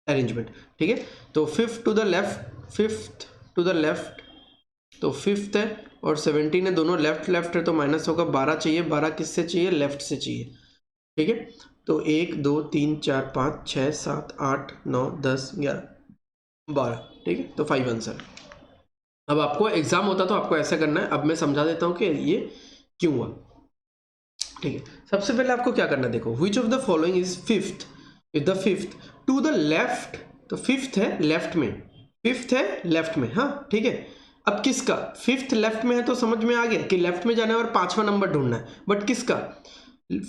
arrangement, ठीक है। तो फिफ्थ टू द लेफ्ट, तो fifth है और 17 है, दोनों लेफ्ट है, तो माइनस होगा, 12 चाहिए। 12 किससे चाहिए? लेफ्ट से चाहिए, ठीक है। तो 1 2 3 4 5 6 7 8 9 10 11 12, ठीक है, तो 5 आंसर। अब आपको एग्जाम होता तो आपको ऐसा करना है। अब मैं समझा देता हूँ कि ये क्यों हुआ, ठीक है। सबसे पहले आपको क्या करना है, देखो, which of the following is fifth to the left, तो फिफ्थ है लेफ्ट में, हाँ, ठीक है। अब किसका? फिफ्थ लेफ्ट में है तो समझ में आ गया कि लेफ्ट में जाना है और 5वां नंबर ढूंढना है, बट किसका?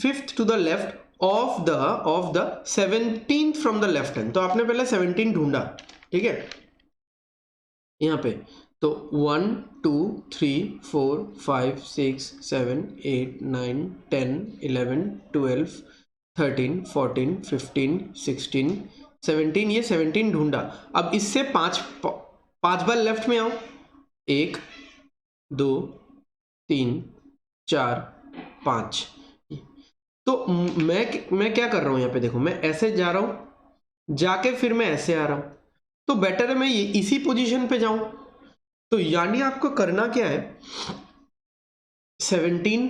Fifth to the left of the 17th from the left hand. तो आपने पहले 17 ढूंढा, ठीक है, यहाँ पे। तो 1 2 3 4 5 6 7 8 9 10 11 12 13 14 15 16 17, ये 17 ढूंढा। अब इससे 5 बार लेफ्ट में आओ, 1 2 3 4 5। तो मैं क्या कर रहा हूं यहाँ पे, देखो, मैं ऐसे जा रहा हूं, जाके फिर मैं ऐसे आ रहा हूं, तो बेटर है मैं इसी पोजीशन पे जाऊं। तो यानी आपको करना क्या है, 17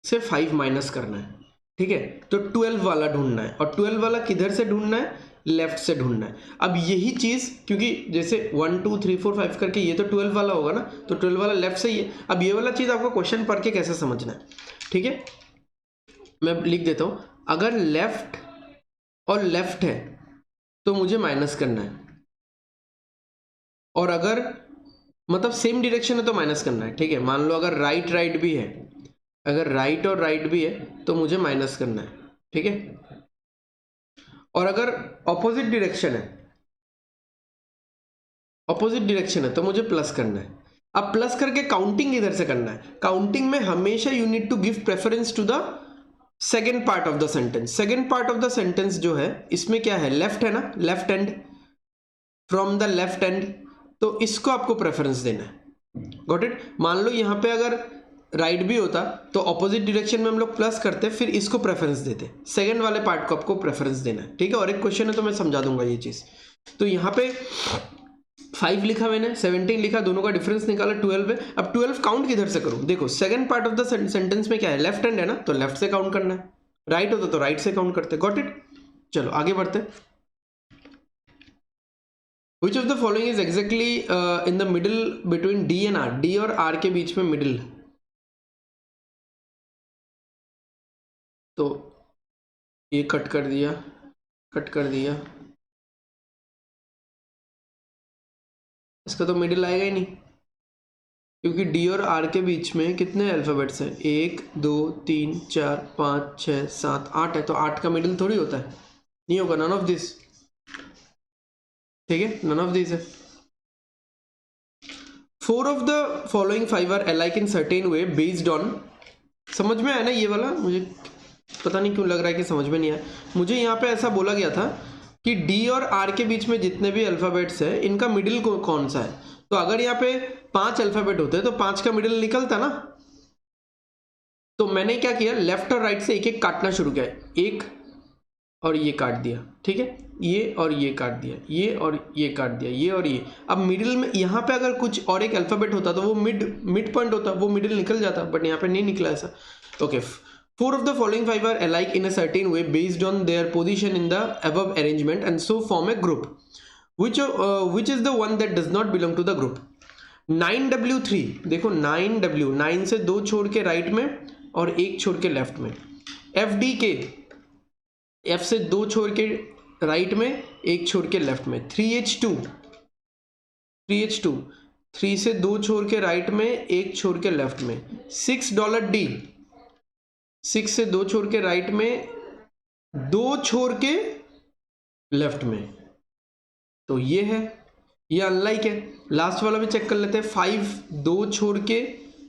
से 5 माइनस करना है, ठीक है। तो 12 वाला ढूंढना है, और 12 वाला किधर से ढूंढना है? लेफ्ट से ढूंढना है। अब यही चीज, क्योंकि जैसे 1 2 3 4 5 करके ये तो 12 वाला होगा ना, तो 12 वाला लेफ्ट से ही है। अब ये वाला चीज आपको क्वेश्चन पढ़ के कैसे समझना है, ठीक है, मैं लिख देता हूं। अगर लेफ्ट और लेफ्ट है तो मुझे माइनस करना है, और अगर मतलब सेम डायरेक्शन है तो माइनस करना है, ठीक है। मान लो अगर राइट भी है, अगर राइट और राइट भी है तो मुझे माइनस करना है, ठीक है। और अगर ऑपोजिट डायरेक्शन है तो मुझे प्लस करना है। अब प्लस करके काउंटिंग इधर से करना है। काउंटिंग में हमेशा you need to give preference to the second part of the sentence. Second part of the sentence जो है, इसमें क्या है? लेफ्ट है ना, left end, from the left end, तो इसको आपको प्रेफरेंस देना है। Got it? मान लो यहां पे अगर राइट भी होता तो ऑपोजिट डायरेक्शन में हम लोग प्लस करते, फिर इसको प्रेफरेंस देते। सेकंड वाले पार्ट को आपको प्रेफरेंस देना है, ठीक है। और एक क्वेश्चन है तो मैं समझा दूंगा ये चीज़। तो यहाँ पे 5 लिखा मैंने, 17 लिखा, दोनों का डिफरेंस निकाला 12 है। अब 12 काउंट किधर से करूँ? देखो second part of the sentence में क्या है, लेफ्ट हैंड है ना, तो लेफ्ट से काउंट करना है, राइट होता तो राइट से काउंट करते। Got it? चलो आगे बढ़ते। Which of the following is exactly in the middle between D and R? D और R के बीच में मिडिल, तो ये कट कर दिया, कट कर दिया, इसका तो मिडिल आएगा ही नहीं, क्योंकि डी और आर के बीच में कितने अल्फाबेट्स हैं, 1 2 3 4 5 6 7 8 है, तो 8 का मिडिल थोड़ी होता है, नहीं होगा, नन ऑफ दिस, ठीक है, नन ऑफ दिस है। 4 of the following 5 are alike in certain way based on, समझ में आया ना ये वाला? मुझे पता नहीं क्यों लग रहा है कि समझ में नहीं आया। मुझे यहाँ पे ऐसा बोला गया था कि डी और आर के बीच में जितने भी अल्फाबेट्स है इनका मिडिल कौन सा है, तो अगर यहाँ पे 5 अल्फाबेट होते तो 5 का मिडिल निकलता ना। तो मैंने क्या किया, लेफ्ट और राइट से एक एक काटना शुरू किया, एक और ये काट दिया, ठीक है, ये और ये काट दिया, ये और ये काट दिया, ये और ये। अब मिडिल में यहाँ पे अगर कुछ और एक अल्फाबेट होता तो वो मिड पॉइंट होता, वो मिडिल निकल जाता, बट यहाँ पे नहीं निकला ऐसा। Okay, 4 of the following 5 are alike in a certain way based on their position in the above arrangement and so form a group. Which is the one that does not belong to the group? 9W3, देखो 9W, 9 से 2 छोड़ के right में और 1 छोड़ के left में। FDK, F से 2 छोड़ के राइट में, 1 छोड़ के लेफ्ट में। 3H2, 3H2, 3 से 2 छोड़ के राइट में, 1 छोड़ के लेफ्ट में। $6D, 6 से 2 छोड़ के राइट में, 2 छोड़ के लेफ्ट में, तो ये है, ये अनलाइक है। लास्ट वाला भी चेक कर लेते हैं, 5 2 छोड़ के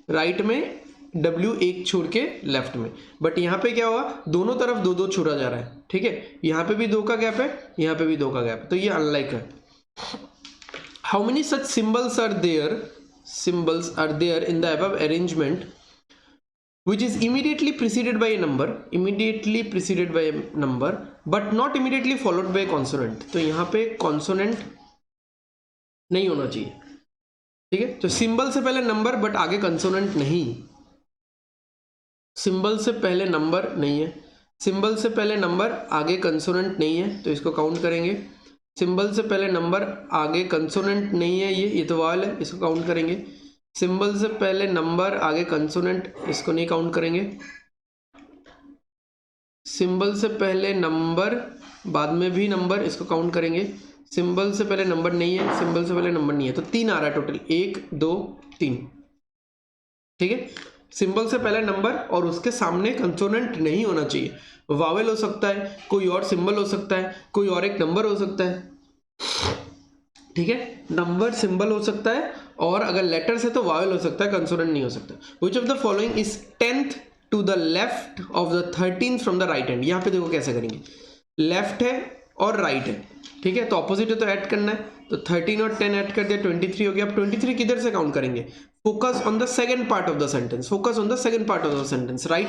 राइट में, W 1 छोड़ के लेफ्ट में, बट यहाँ पे क्या हुआ, दोनों तरफ 2 2 छोड़ा जा रहा है, ठीक है, यहाँ पे भी 2 का गैप है, यहाँ पे भी 2 का गैप है, तो ये अनलाइक है। How many such symbols are there in the above arrangement which is immediately preceded by a number, but not immediately followed by a consonant? तो यहाँ पे consonant नहीं होना चाहिए, ठीक है। तो सिंबल से पहले नंबर बट आगे कंसोनेंट नहीं, सिंबल से पहले नंबर नहीं है, सिंबल से पहले नंबर आगे कंसोनेंट नहीं है, तो इसको काउंट करेंगे। सिंबल से पहले नंबर आगे कंसोनेंट नहीं है, ये तो वावल है, इसको काउंट करेंगे। सिंबल से पहले नंबर आगे कंसोनेंट, इसको नहीं काउंट करेंगे। सिंबल से पहले नंबर बाद में भी नंबर, इसको काउंट करेंगे। सिंबल से पहले नंबर नहीं है, सिंबल से पहले नंबर नहीं है, तो 3 आ रहा है टोटल, 1 2 3, ठीक है। सिंबल से पहले नंबर और उसके सामने कंसोनेंट नहीं होना चाहिए, वावेल हो सकता है, कोई और सिंबल हो सकता है, कोई और एक नंबर हो सकता है, ठीक है, नंबर सिंबल हो सकता है, और अगर लेटर्स है तो वावेल हो सकता है, कंसोनेंट नहीं हो सकता। Which of the following is 10th to the left of the 13th from the right hand? यहाँ पे देखो कैसे करेंगे, लेफ्ट है और राइट है, ठीक है, तो ऑपोजिट है तो ऐड करना है, तो 13 और 10 ऐड कर दिया, 23 हो गया। अब 23 किधर से काउंट करेंगे, focus on the second part of the sentence, focus on the second part of the sentence, right.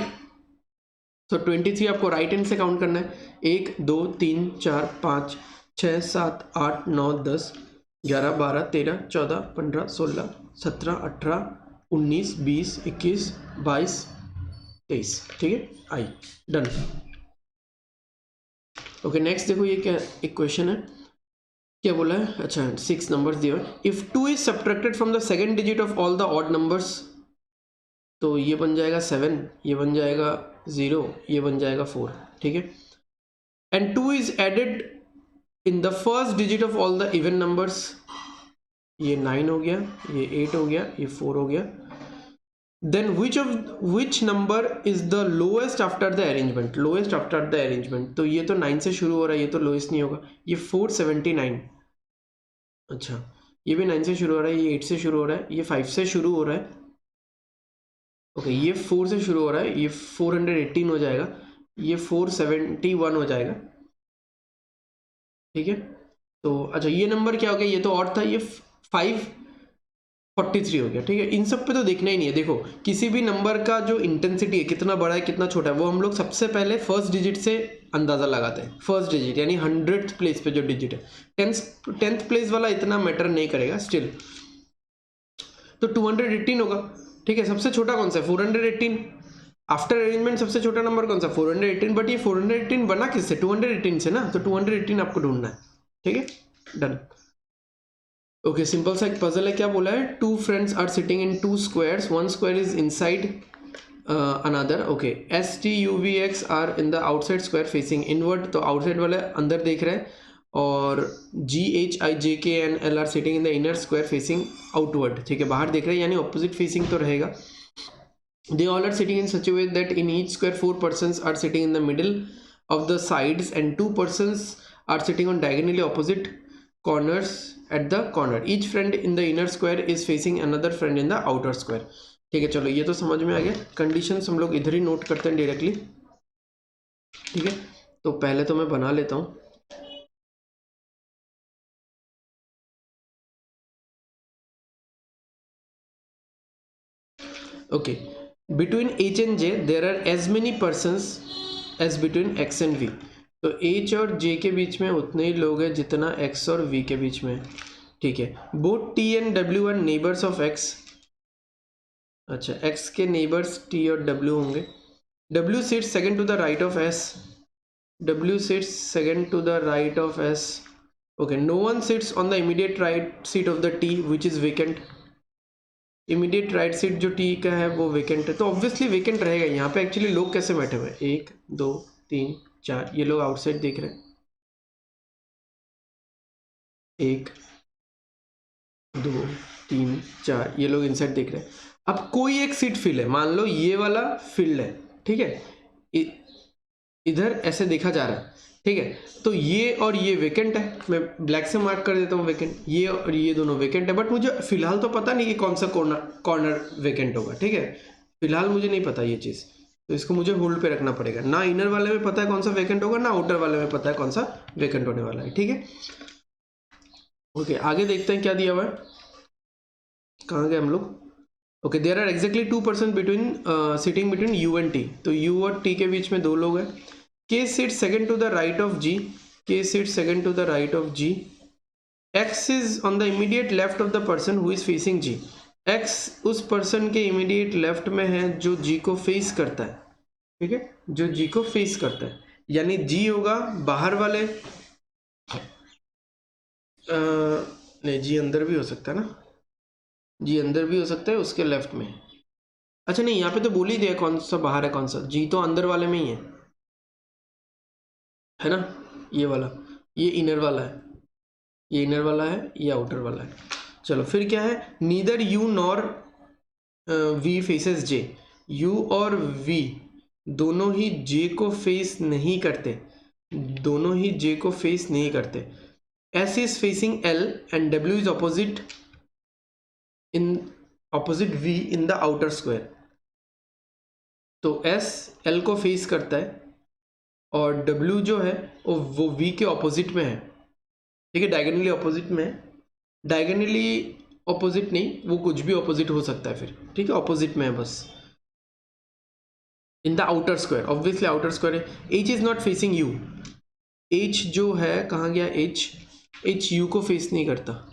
तो 23 आपको राइट हैंड से काउंट करना है, 1 2 3 4 5 6 7 8 9 10 11 12 13 14 15 16 17 18 19 20 21 22 23, ठीक है, आई डन। ओके नेक्स्ट देखो, ये क्या एक क्वेश्चन है, क्या बोला है, अच्छा 6 नंबर्स दिए हुए। If 2 is subtracted from the second digit of all the odd numbers, तो ये बन जाएगा 7, ये बन जाएगा 0, ये बन जाएगा 4, ठीक है। And 2 is added in the first digit of all the even numbers, ये 9 हो गया, ये 8 हो गया, ये 4 हो गया। Then which number is the lowest after the arrangement, lowest after the arrangement, तो ये तो 9 से शुरू हो रहा है, ये तो लोएस्ट नहीं होगा, ये 479, अच्छा ये भी 9 से शुरू हो रहा है, ये 8 से शुरू हो रहा है, ये 5 से शुरू हो रहा है, ओके ये 4 से शुरू हो रहा है, ये 418 हो जाएगा, ये 471 हो जाएगा, ठीक है। तो अच्छा ये नंबर क्या हो गया, ये तो ऑड था, ये 5 43 हो गया, ठीक है। इन सब पे तो देखना ही नहीं है। देखो किसी भी नंबर का जो इंटेंसिटी है, कितना बड़ा है कितना छोटा है, वो हम लोग सबसे पहले फर्स्ट डिजिट से अंदाज़ा लगाते हैं। फर्स्ट डिजिट यानी 100th प्लेस पे जो डिजिट है, 10th प्लेस वाला इतना मैटर नहीं करेगा स्टिल। तो 218 होगा, ठीक है। सबसे छोटा कौन सा है? 418। आफ्टर अरेंजमेंट सबसे छोटा नंबर कौन सा? 418। बट ये 418 बना किससे? 218 से ना, तो 218 आपको ढूंढना है, ठीक है। डन। ओके, सिंपल सा एक पजल है। क्या बोला है? Two friends are sitting in two squares, one square is inside another. Okay, S T U V X are in the outside square facing inward, तो आउटसाइड वाले अंदर देख रहे हैं, और जी H I J K N L are sitting in the inner square facing outward, ठीक है, बाहर देख रहे हैं, यानी ऑपोजिट फेसिंग तो रहेगा। They all are sitting in such a way that in each square 4 persons are sitting in the middle of the sides and 2 persons are sitting on diagonally opposite corners at the corner. Each friend in the inner square is facing another friend in the outer square. ठीक है, चलो ये तो समझ में आ गया। Conditions हम लोग इधर ही नोट करते हैं डायरेक्टली, ठीक है। तो पहले तो मैं बना लेता हूँ। Okay, between h and j there are as many persons as between x and v। तो h और j के बीच में उतने ही लोग हैं जितना x और v के बीच में, ठीक है। both t and w are neighbors of x। अच्छा, x के नेबर्स t और w होंगे। w sits second to the right of s। w sits second to the right of s। okay, no one sits on the immediate right seat of the t which is vacant। Immediate right seat जो T का है वो vacant है, तो obviously vacant रहेगा। यहाँ पे actually लोग कैसे बैठे हुए हैं? 1 2 3 4, ये लोग आउटसाइड देख रहे हैं। 1 2 3 4, ये लोग इनसाइड देख रहे हैं। अब कोई एक सीट फिल है, मान लो ये वाला फील्ड है, ठीक है। इधर ऐसे देखा जा रहा है, ठीक है। तो ये और ये वेकेंट है, मैं ब्लैक से मार्क कर देता हूँ वेकेंट। ये और ये दोनों वेकेंट है, बट मुझे फिलहाल तो पता नहीं कि कौन सा कॉर्नर वेकेंट होगा, ठीक है। फिलहाल मुझे नहीं पता ये चीज़, तो इसको मुझे होल्ड पे रखना पड़ेगा। ना इनर वाले में पता है कौन सा वेकेंट होगा, ना आउटर वाले में पता है कौन सा वेकेंट होने वाला है, ठीक है। ओके, आगे देखते हैं क्या दिया हुआ है। कहाँ गए हम लोग? Okay, there are exactly 2 person between sitting between U and T. तो यू और टी के बीच में 2 लोग हैं। K sits second to the right of G। K sits second to the right of G। X is on the immediate left of the person who is facing G। X उस person के immediate left में है जो G को face करता है, ठीक है, जो G को face करता है, यानी G होगा बाहर वाले, नहीं G अंदर भी हो सकता है ना, G अंदर भी हो सकता है उसके लेफ्ट में। अच्छा नहीं, यहाँ पे तो बोल ही दिया कौन सा बाहर है कौन सा। G तो अंदर वाले में ही है ना, ये वाला, ये इनर वाला है, ये इनर वाला है, ये आउटर वाला है। चलो फिर क्या है? Neither U nor V faces J. U और वी दोनों ही जे को फेस नहीं करते, दोनों ही जे को फेस नहीं करते। S is facing L and W is opposite V in the outer square. तो एस एल को फेस करता है और डब्ल्यू जो है वो वी के ऑपोजिट में है, ठीक है, डायगोनली ऑपोजिट में है। डायगोनली ऑपोजिट नहीं, वो कुछ भी ऑपोजिट हो सकता है फिर, ठीक है, ऑपोजिट में है बस। In the outer square, obviously outer square है। H is not facing you. H जो है कहाँ गया? एच यू को फेस नहीं करता,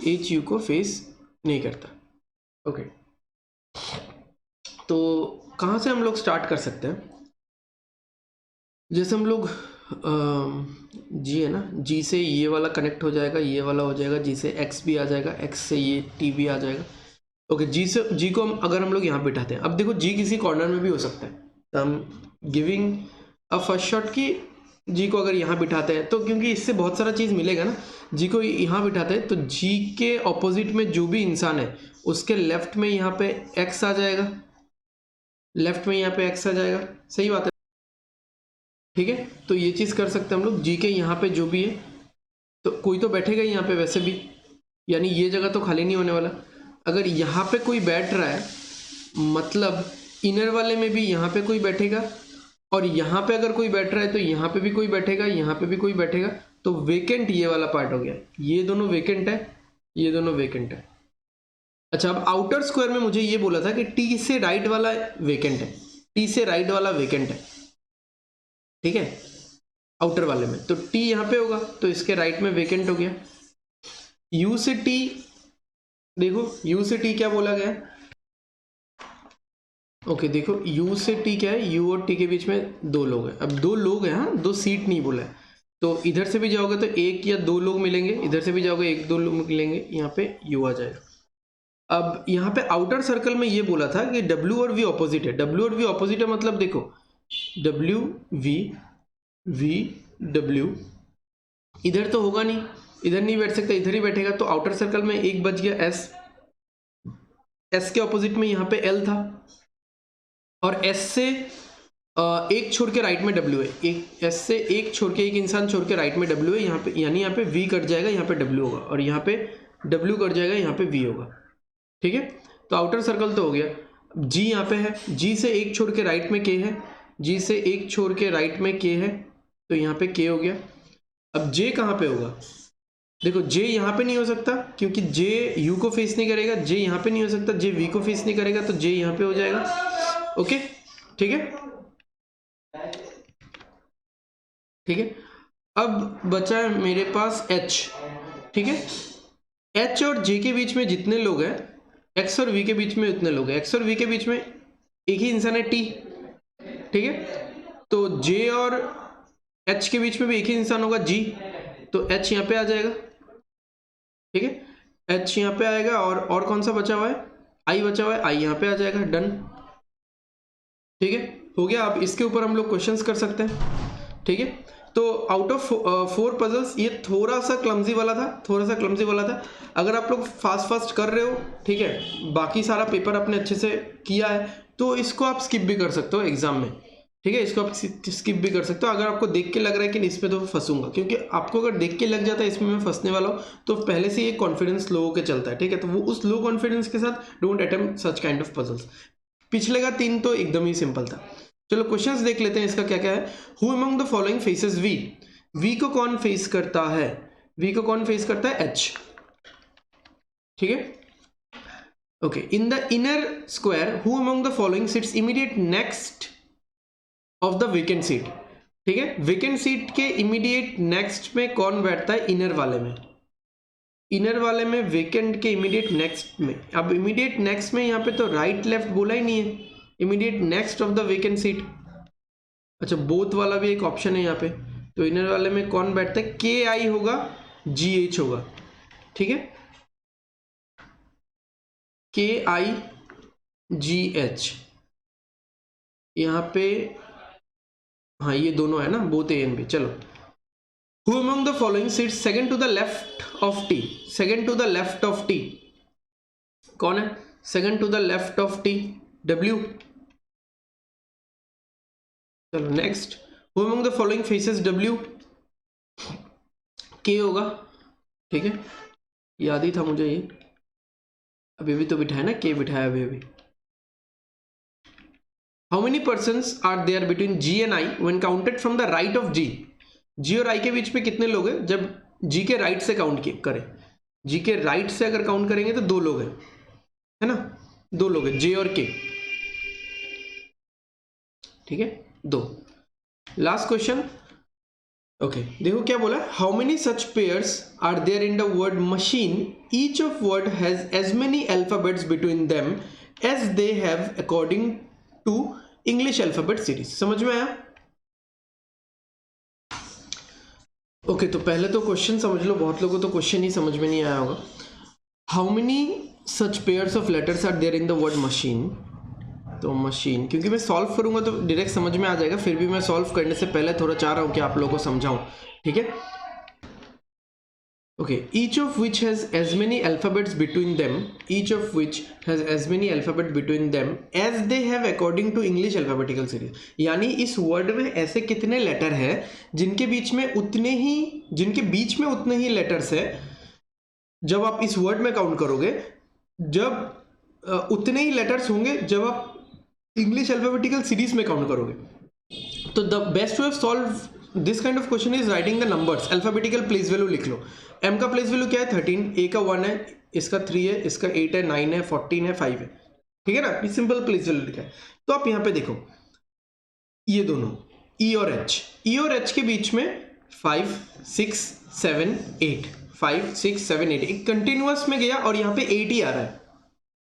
एच यू को फेस नहीं करता। ओके, तो कहाँ से हम लोग स्टार्ट कर सकते हैं? जैसे हम लोग जी है ना, जी से ये वाला कनेक्ट हो जाएगा, ये वाला हो जाएगा, जी से एक्स भी आ जाएगा, एक्स से ये टी भी आ जाएगा। ओके, जी से जी को अगर हम लोग यहाँ बिठाते हैं, अब देखो जी किसी कॉर्नर में भी हो सकता है, तो हम गिविंग अ फर्स्ट शॉट की जी को अगर यहाँ बिठाते हैं, तो क्योंकि इससे बहुत सारा चीज़ मिलेगा ना। जी को यहाँ बिठाते हैं तो जी के ऑपोजिट में जो भी इंसान है उसके लेफ्ट में यहाँ पे एक्स आ जाएगा, लेफ्ट में यहाँ पे एक्स आ जाएगा, सही बात है, ठीक है। तो ये चीज़ कर सकते हैं हम लोग। जी के यहाँ पे जो भी है, तो कोई तो बैठेगा यहाँ पे वैसे भी, यानी ये जगह तो खाली नहीं होने वाला। अगर यहाँ पे कोई बैठ रहा है, मतलब इनर वाले में भी यहाँ पे कोई बैठेगा, और यहाँ पे अगर कोई बैठ रहा है तो यहाँ पे भी कोई बैठेगा, यहाँ पे भी कोई बैठेगा। तो वेकेंट ये वाला पार्ट हो गया, ये दोनों वेकेंट है, ये दोनों वेकेंट है। अच्छा, अब आउटर स्क्वायर में मुझे ये बोला था कि टी से राइट वाला वेकेंट है, टी से राइट वाला वेकेंट है, ठीक है, आउटर वाले में। तो टी यहाँ पे होगा, तो इसके राइट में वेकेंट हो गया। यू से टी, देखो यू से टी क्या बोला गया, ओके देखो यू से टी क्या है, यू और टी के बीच में दो लोग हैं। अब दो लोग हैं, हाँ, दो सीट नहीं बोला है, तो इधर से भी जाओगे तो एक या दो लोग मिलेंगे, इधर से भी जाओगे एक दो लोग मिलेंगे, यहाँ पे यू आ जाएगा। अब यहाँ पे आउटर सर्कल में ये बोला था कि W और V ऑपोजिट है, W और V ऑपोजिट है मतलब देखो W V V W, इधर तो होगा नहीं, इधर नहीं बैठ सकता, इधर ही बैठेगा, तो आउटर सर्कल में एक बच गया S, S के ऑपोजिट में यहाँ पे L था, और S से एक छोड़ के राइट में W है, एक S से एक छोड़ के, एक इंसान छोड़ के राइट में W है यहाँ पे, यानी यहाँ पे V कट जाएगा, यहाँ पे W होगा, और यहाँ पे W कट जाएगा, यहाँ पे V होगा, ठीक है। तो आउटर सर्कल तो हो गया। G यहाँ पे है, G से एक छोड़ के राइट में K है, G से एक छोड़ के राइट में K है, तो यहाँ पे K हो गया। अब J कहाँ पे होगा, देखो J यहाँ पे नहीं हो सकता क्योंकि J U को फेस नहीं करेगा, J यहाँ पे नहीं हो सकता, J V को फेस नहीं करेगा, तो J यहाँ पे हो जाएगा, ओके ठीक है, ठीक है। अब बचा है मेरे पास H, ठीक है, H और J के बीच में जितने लोग हैं, X और V के बीच में उतने लोग हैं, X और V के बीच में एक ही इंसान है T, ठीक है, तो J और H के बीच में भी एक ही इंसान होगा G, तो H यहाँ पे आ जाएगा, ठीक है, H यहाँ पे आएगा, और कौन सा बचा हुआ है, I बचा हुआ है, I यहाँ पे आ जाएगा, डन, ठीक है, हो गया। अब इसके ऊपर हम लोग क्वेश्चंस कर सकते हैं, ठीक है। तो आउट ऑफ 4 पजल्स ये थोड़ा सा क्लमजी वाला था, थोड़ा सा क्लमजी वाला था। अगर आप लोग फास्ट कर रहे हो, ठीक है, बाकी सारा पेपर आपने अच्छे से किया है, तो इसको आप स्किप भी कर सकते हो एग्जाम में, ठीक है, इसको आप स्किप भी कर सकते हो। अगर आपको देख के लग रहा है कि इसमें तो फंसूंगा, क्योंकि आपको अगर देख के लग जाता है इसमें मैं फंसने वाला हूँ, तो पहले से ये कॉन्फिडेंस लो होकर चलता है, ठीक है, तो वो उस लो कॉन्फिडेंस के साथ don't attempt such kind of puzzles. पिछले का 3 तो एकदम ही सिंपल था। चलो क्वेश्चंस देख लेते हैं इसका क्या क्या है। Who among the following faces V, V को कौन फेस करता है, वी को कौन फेस करता है, एच, ठीक है, okay. In the inner square who among the following sits immediate next of the vacant seat, ठीक है, वेकेंट सीट के इमीडिएट नेक्स्ट में कौन बैठता है, इनर वाले में, इनर वाले में वेकेंट के इमीडिएट नेक्स्ट में। अब इमीडिएट नेक्स्ट में यहाँ पे तो राइट लेफ्ट बोला ही नहीं है, immediate next of the vacant seat, अच्छा बोथ वाला भी एक ऑप्शन है यहाँ पे, तो इनर वाले में कौन बैठता है, के आई होगा, जी एच होगा, ठीक है, के आई जी एच, यहाँ पे हाँ ये दोनों है ना, बोथ ए एंड बी। चलो, who among the following seats second to the left of T, second to the left of T कौन है, second to the left of T, W. चलो next, who among the following faces W, K होगा, ठीक है, याद ही था मुझे ये, अभी भी तो बिठाया ना, के बिठाया अभी अभी। How many persons are there between G and I when counted from the right of G, G और आई के बीच में कितने लोग हैं जब जी के राइट से काउंट करें, जी के राइट से अगर काउंट करेंगे तो 2 लोग हैं, है ना, 2 लोग हैं, जे और के, ठीक है, 2। लास्ट क्वेश्चन, ओके देखो क्या बोला, how many such pairs are there in the word machine, each of word has as many alphabets between them as they have according to English alphabet series. समझ में आया, ओके तो पहले तो question समझ लो, बहुत लोगों को तो क्वेश्चन ही समझ में नहीं आया होगा। How many such pairs of letters are there in the word machine, तो मशीन, क्योंकि मैं सॉल्व करूंगा तो डायरेक्ट समझ में आ जाएगा, फिर भी मैं सॉल्व करने से पहले थोड़ा चाह रहा हूं कि आप लोगों को समझाऊं, ठीक है, okay. Each of which has as many alphabets between them, each of which has as many alphabet between them as they have according to English alphabetical series, यानी इस वर्ड में ऐसे कितने लेटर है जिनके बीच में उतने ही लेटर्स है, जब आप इस वर्ड में काउंट करोगे, जब उतने ही लेटर्स होंगे जब आप इंग्लिश अल्फाबेटिकल सीरीज में काउंट करोगे। तो the best way of this kind of question is writing the numbers, alphabetical place value लिख लो। m का प्लेस वैल्यू क्या है 13, a का 1 है, इसका 3 है, इसका 8 है, 9 है, 14 है, 5 है, ठीक है ना, ये सिंपल प्लेस वैल्यू लिखा है। तो आप यहाँ पे देखो ये दोनों e और h के बीच में 5 6 7 8 5 6 7 8 एक कंटिन्यूअस में गया और यहाँ पे 8 ही आ रहा है,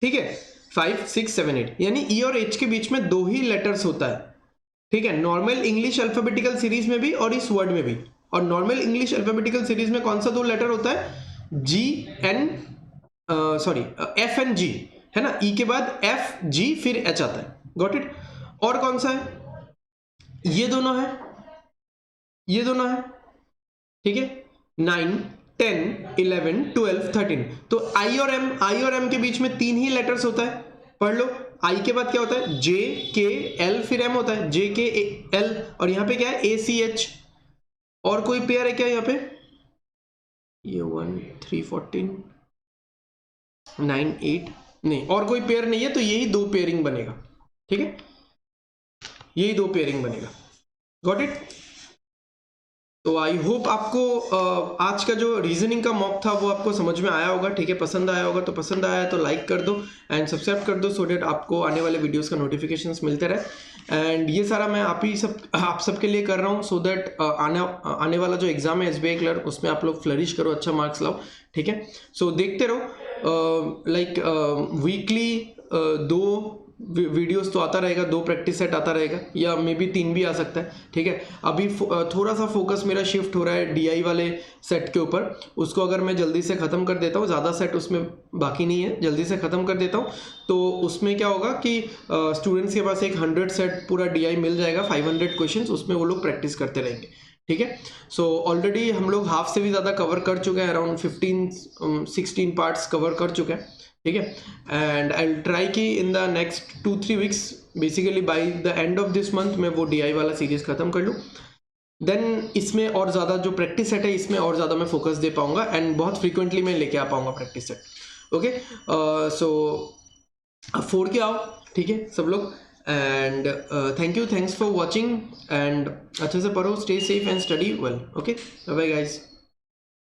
ठीक है, 5 6 7 8 यानी e और h के बीच में 2 ही लेटर्स होता है, ठीक है, नॉर्मल इंग्लिश अल्फाबेटिकल सीरीज में भी और इस वर्ड में भी। और नॉर्मल इंग्लिश अल्फाबेटिकल सीरीज में कौन सा 2 लेटर होता है, G N sorry F N G, है ना, ई के बाद एफ जी फिर एच आता है, गॉट इट। और कौन सा है, ये दोनों है, ये दोनों है, ठीक है, 9 10 11 12 13। तो आई और एम के बीच में 3 ही लेटर्स होता है, पढ़ लो। आई के बाद क्या होता है, जे के एल फिर एम होता है, जे के एल, और यहाँ पे क्या है, ए सी एच। और कोई पेयर है क्या यहाँ पे, ये 1 3 14 9 8 नहीं, और कोई पेयर नहीं है, तो यही 2 पेयरिंग बनेगा, ठीक है, यही 2 पेयरिंग बनेगा, गॉट इट। तो आई होप आपको आज का जो रीजनिंग का मॉक था वो आपको समझ में आया होगा, ठीक है, पसंद आया होगा। तो पसंद आया तो लाइक कर दो एंड सब्सक्राइब कर दो, सो डेट आपको आने वाले वीडियोस का नोटिफिकेशंस मिलते रहे। एंड ये सारा मैं आप सबके लिए कर रहा हूँ, सो दैट आने वाला जो एग्जाम है SBI क्लर्क, उसमें आप लोग फ्लरिश करो, अच्छा मार्क्स लाओ, ठीक है। सो देखते रहो, लाइक वीकली 2 वीडियोस तो आता रहेगा, 2 प्रैक्टिस सेट आता रहेगा, या मे बी 3 भी आ सकता है, ठीक है। अभी थोड़ा सा फोकस मेरा शिफ्ट हो रहा है DI वाले सेट के ऊपर, उसको अगर मैं जल्दी से ख़त्म कर देता हूँ, ज़्यादा सेट उसमें बाकी नहीं है, जल्दी से ख़त्म कर देता हूँ, तो उसमें क्या होगा कि स्टूडेंट्स के पास एक 100 सेट पूरा DI मिल जाएगा, 500 क्वेश्चन, उसमें वो लोग प्रैक्टिस करते रहेंगे, ठीक है। सो ऑलरेडी हम लोग हाफ से भी ज़्यादा कवर कर चुके हैं, अराउंड 15-16 पार्ट्स कवर कर चुके हैं, ठीक है। एंड आई विल ट्राई कि in the next 2-3 weeks, basically by the end of this month मैं वो DI वाला सीरीज खत्म कर लूँ, देन इसमें और ज़्यादा जो प्रैक्टिस सेट है इसमें और ज़्यादा मैं फोकस दे पाऊंगा एंड बहुत फ्रीक्वेंटली मैं लेके आ पाऊंगा प्रैक्टिस सेट, ओके। सो अब 4 के आओ, ठीक है सब लोग, and thanks for watching, and अच्छे से पढ़ो, stay safe and study well, okay, bye bye guys.